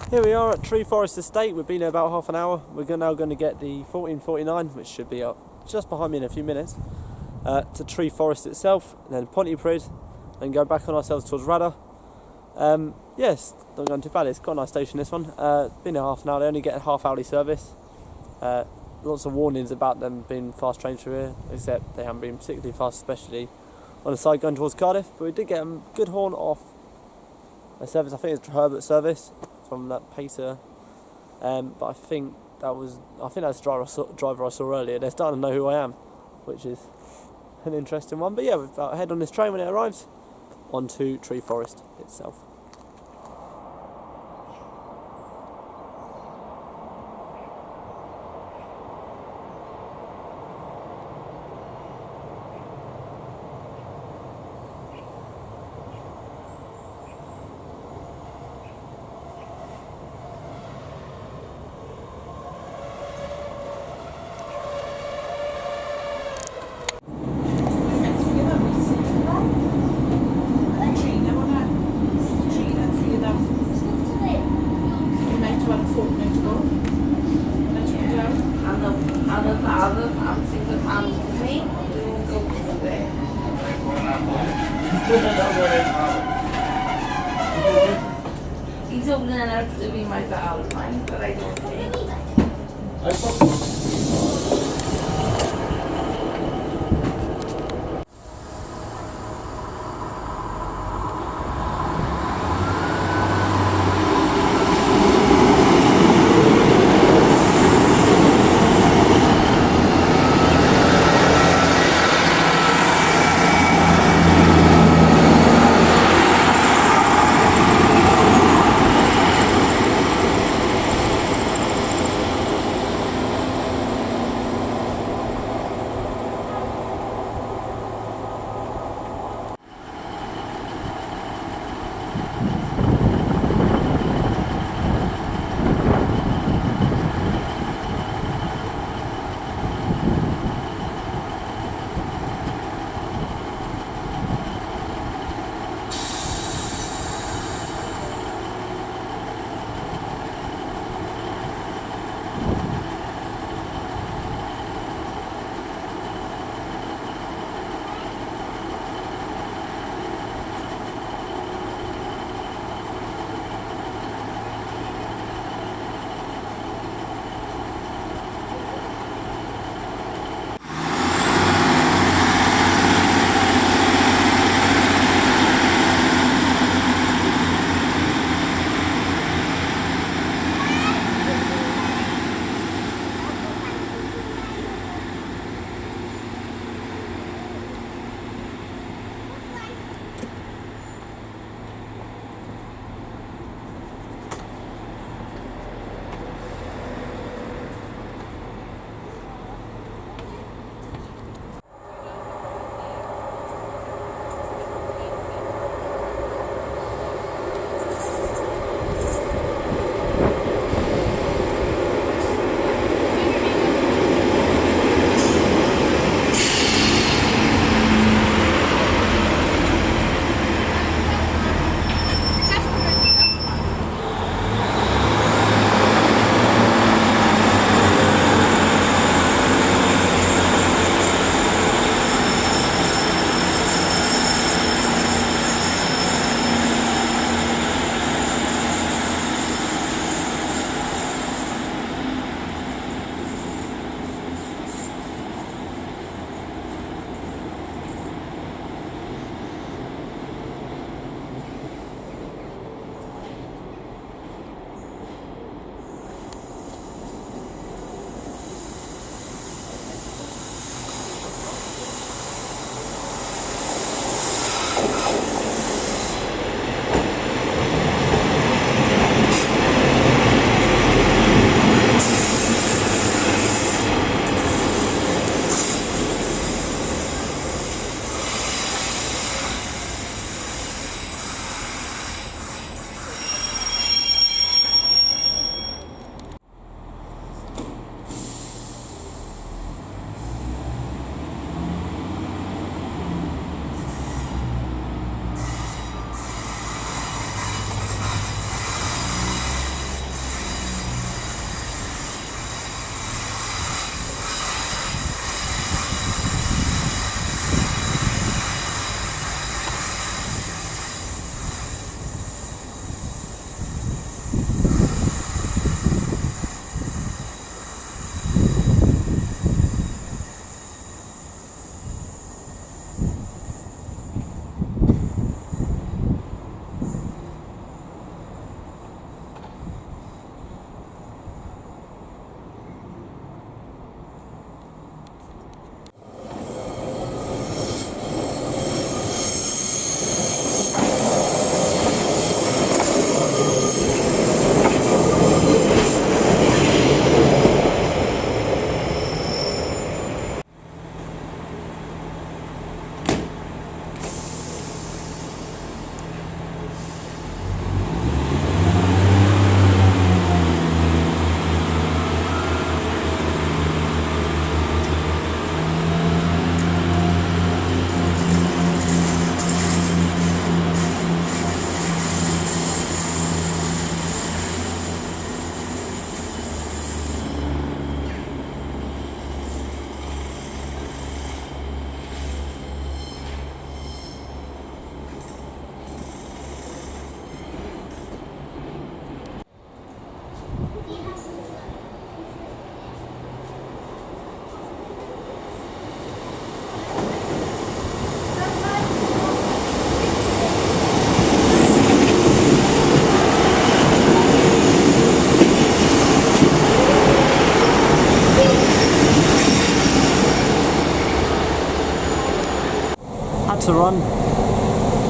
Here we are at Tree Forest Estate. We've been here about half an hour. We're now going to get the 1449, which should be up just behind me in a few minutes, to Tree Forest itself, and then Pontypridd, and go back on ourselves towards Rudder. Yes, not going too bad. It's quite a nice station, this one. Been here half an hour. They only get a half-hourly service. Lots of warnings about them being fast trains through here, except they haven't been particularly fast, especially on the side going towards Cardiff. But we did get a good horn off a service. I think it's Herbert's service from that pacer, but I think that's the driver I saw earlier. They're starting to know who I am, which is an interesting one. But yeah, we'll head on this train when it arrives onto Tree Forest itself. He's opening it up to be my Valentine, but I don't think.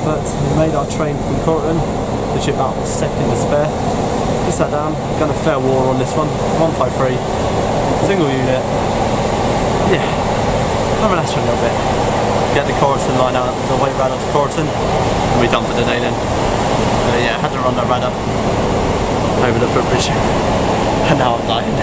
but we made our train from Corton, literally about a second to spare. We sat down, going a fair war on this one, 153, single unit. Yeah, I'm relaxed for a little bit. Get the Corton line out, the way round up to Corton, and we're done for the day then. So yeah, had to run that rad up over the footbridge, and now I'm dying.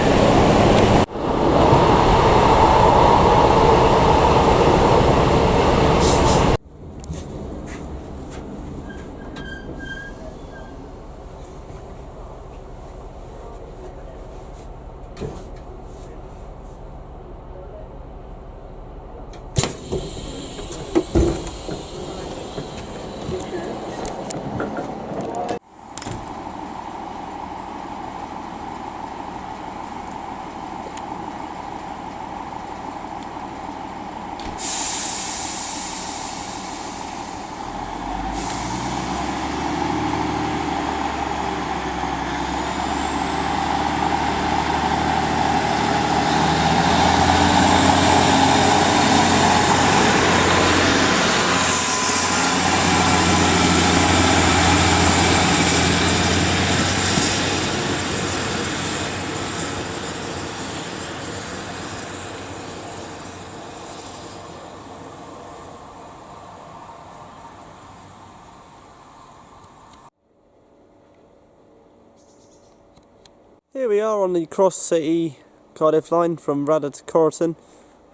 Here we are on the Cross City Cardiff line from Rada to Corton.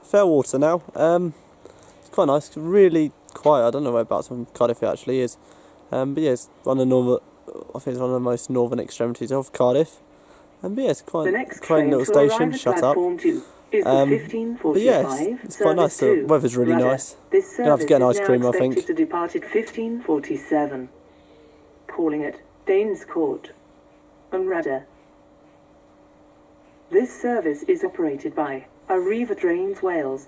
Fairwater now. It's quite nice, really quiet. I don't know whereabouts in Cardiff it actually is. But yeah, it's on the northern, I think it's one of the most northern extremities of Cardiff. But yeah, it's quite a little station. Shut up. But yeah, it's quite nice. The weather's really nice. Gonna have to get an ice cream, I think. To depart at 15:47. Calling it Danes Court and Rada. This service is operated by Arriva Trains Wales.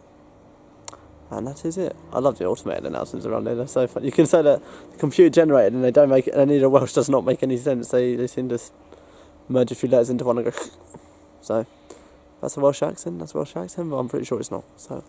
And that is it. I love the automated announcements around there. They're so fun. You can say that computer generated and they don't make it, and either Welsh does not make any sense. They seem to merge a few letters into one and go. So that's a Welsh accent. That's a Welsh accent, but I'm pretty sure it's not. So.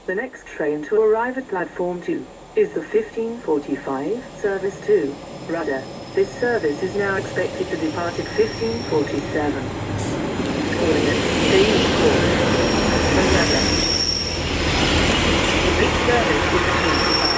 The next train to arrive at platform 2 is the 15:45 service to Rada. This service is now expected to depart at 15:47. Calling it Danes Court and Rada. This service is operated by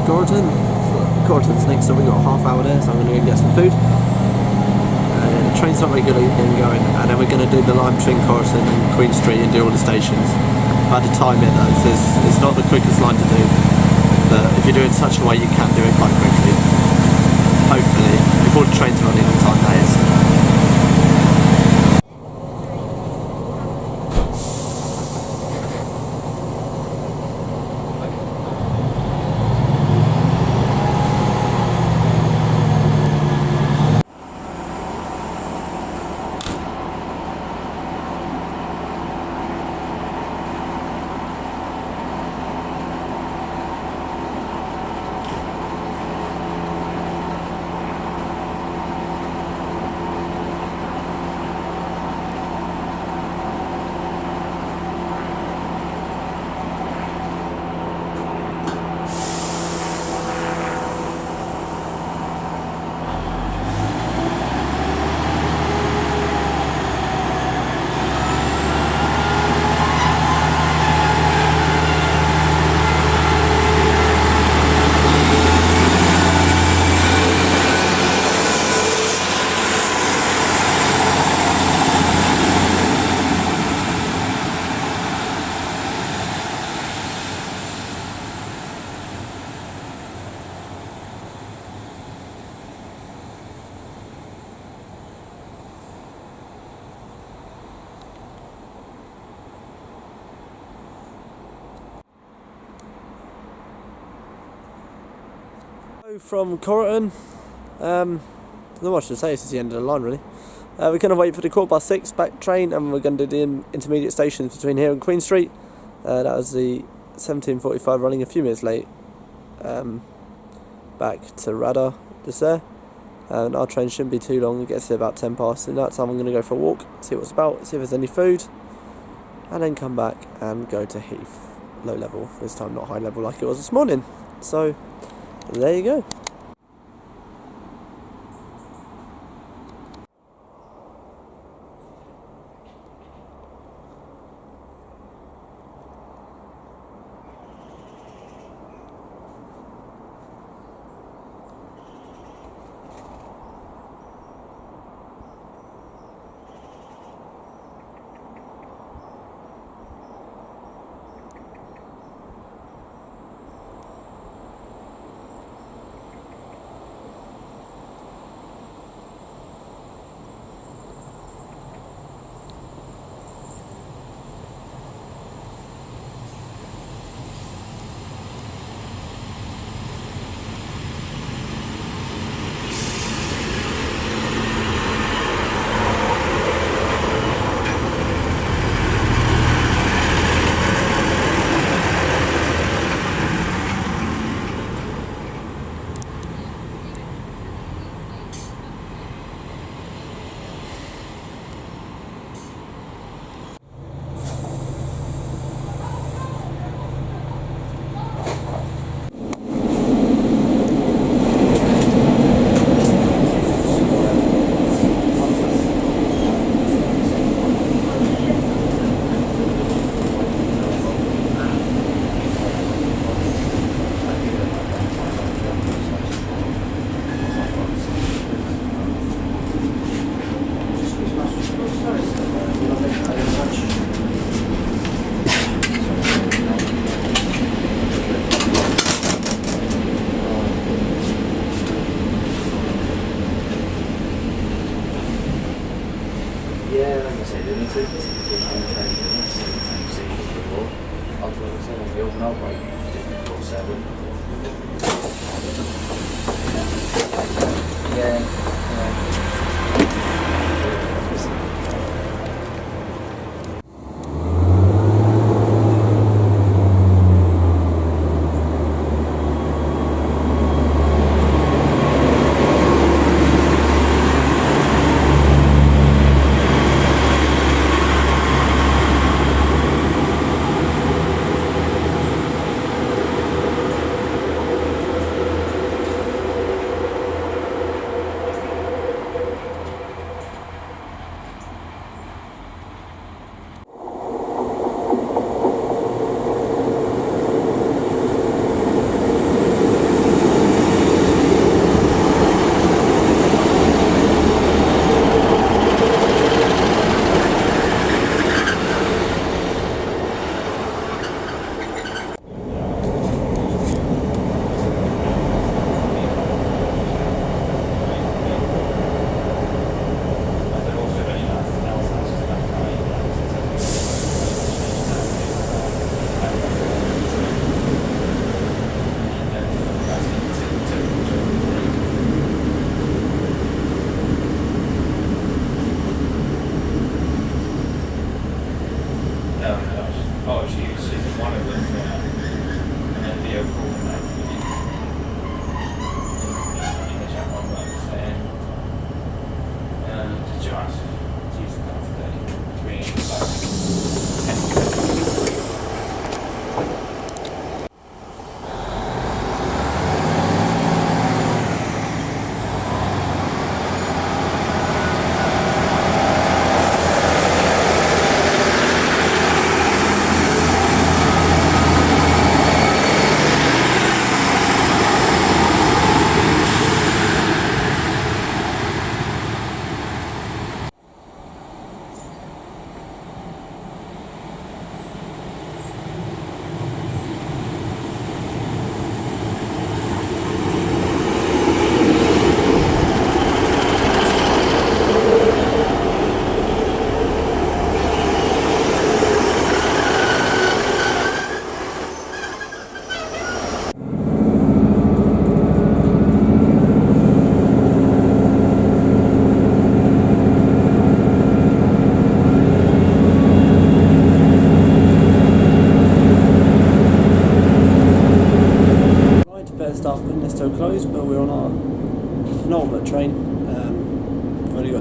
Gorton. Gorton's next up, we've got a half hour there, so I'm going to go get some food. The train's not regularly going, and then we're going to do the Lime Tree, Gorton and Queen Street and do all the stations. I've had to time it though, so it's not the quickest line to do, but if you do it in such a way you can do it quite quickly. Hopefully, if all the trains are running on time, that is. From Corriton, not much to say, it's the end of the line really. We're going to wait for the 6:15 back train, and we're going to do the intermediate stations between here and Queen Street. That was the 17:45 running a few minutes late back to Radar just there. And our train shouldn't be too long, it gets here about 10 past. In that time I'm going to go for a walk, see what it's about, see if there's any food, and then come back and go to Heath, low level, this time not high level like it was this morning. So there you go.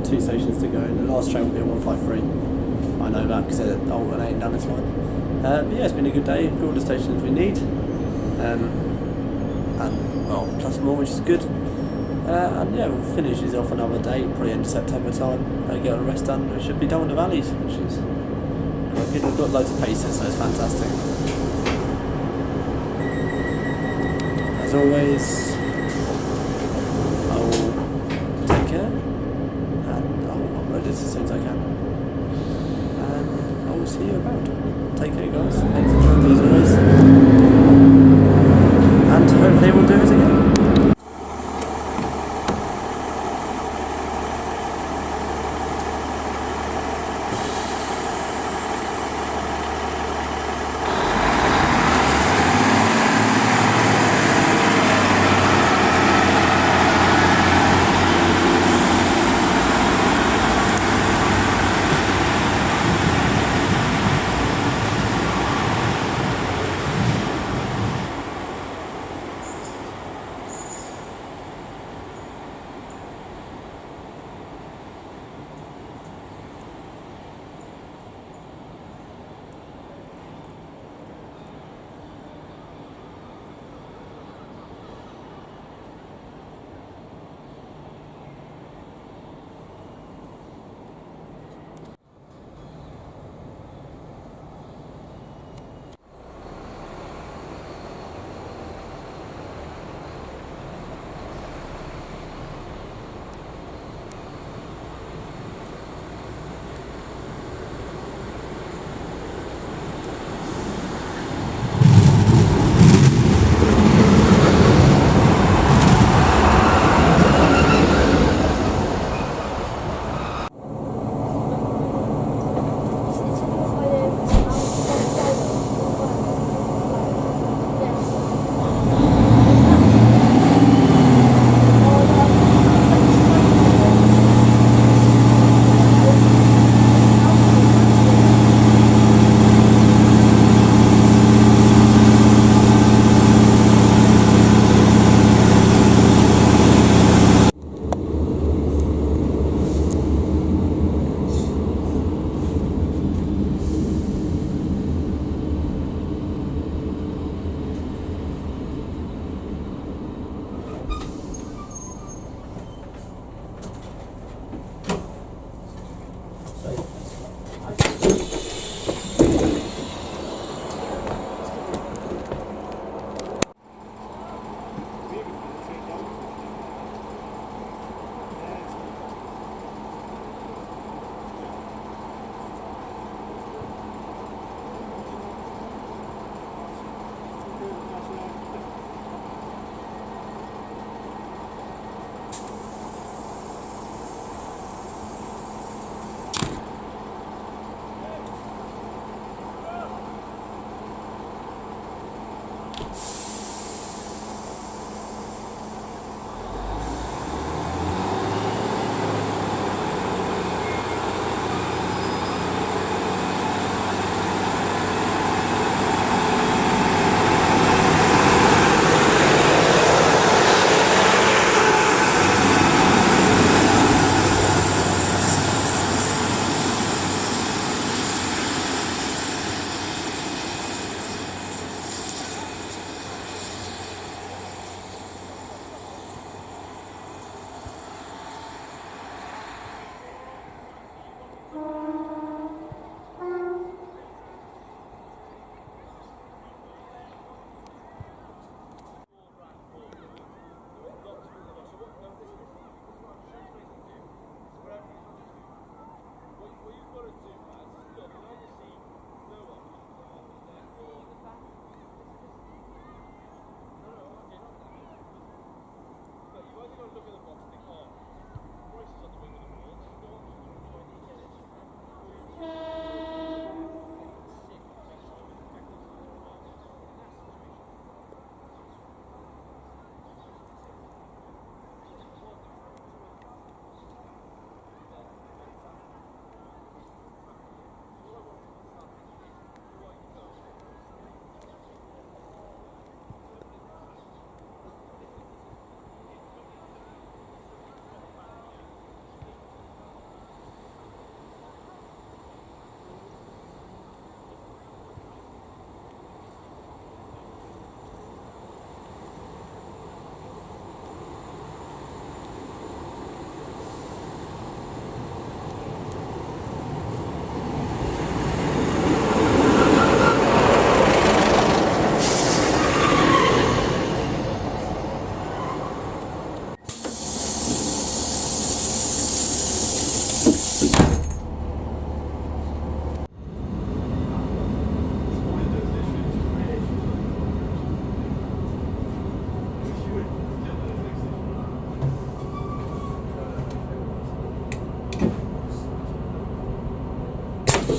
2 stations to go, and the last train will be at 153. I know that because they're alternating down this line. But yeah, it's been a good day. Got all the stations we need, and well, plus more, which is good. And yeah, we'll finish these off another day, probably end of September time. Get all the rest done. We should be done with the valleys, which is quite good. We've got loads of paces, so it's fantastic. As always, I will take care, and I will upload this as soon as I can. And I will see you about. Take care, guys. Thanks for joining me as always. And hopefully we'll do it again.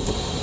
Bye.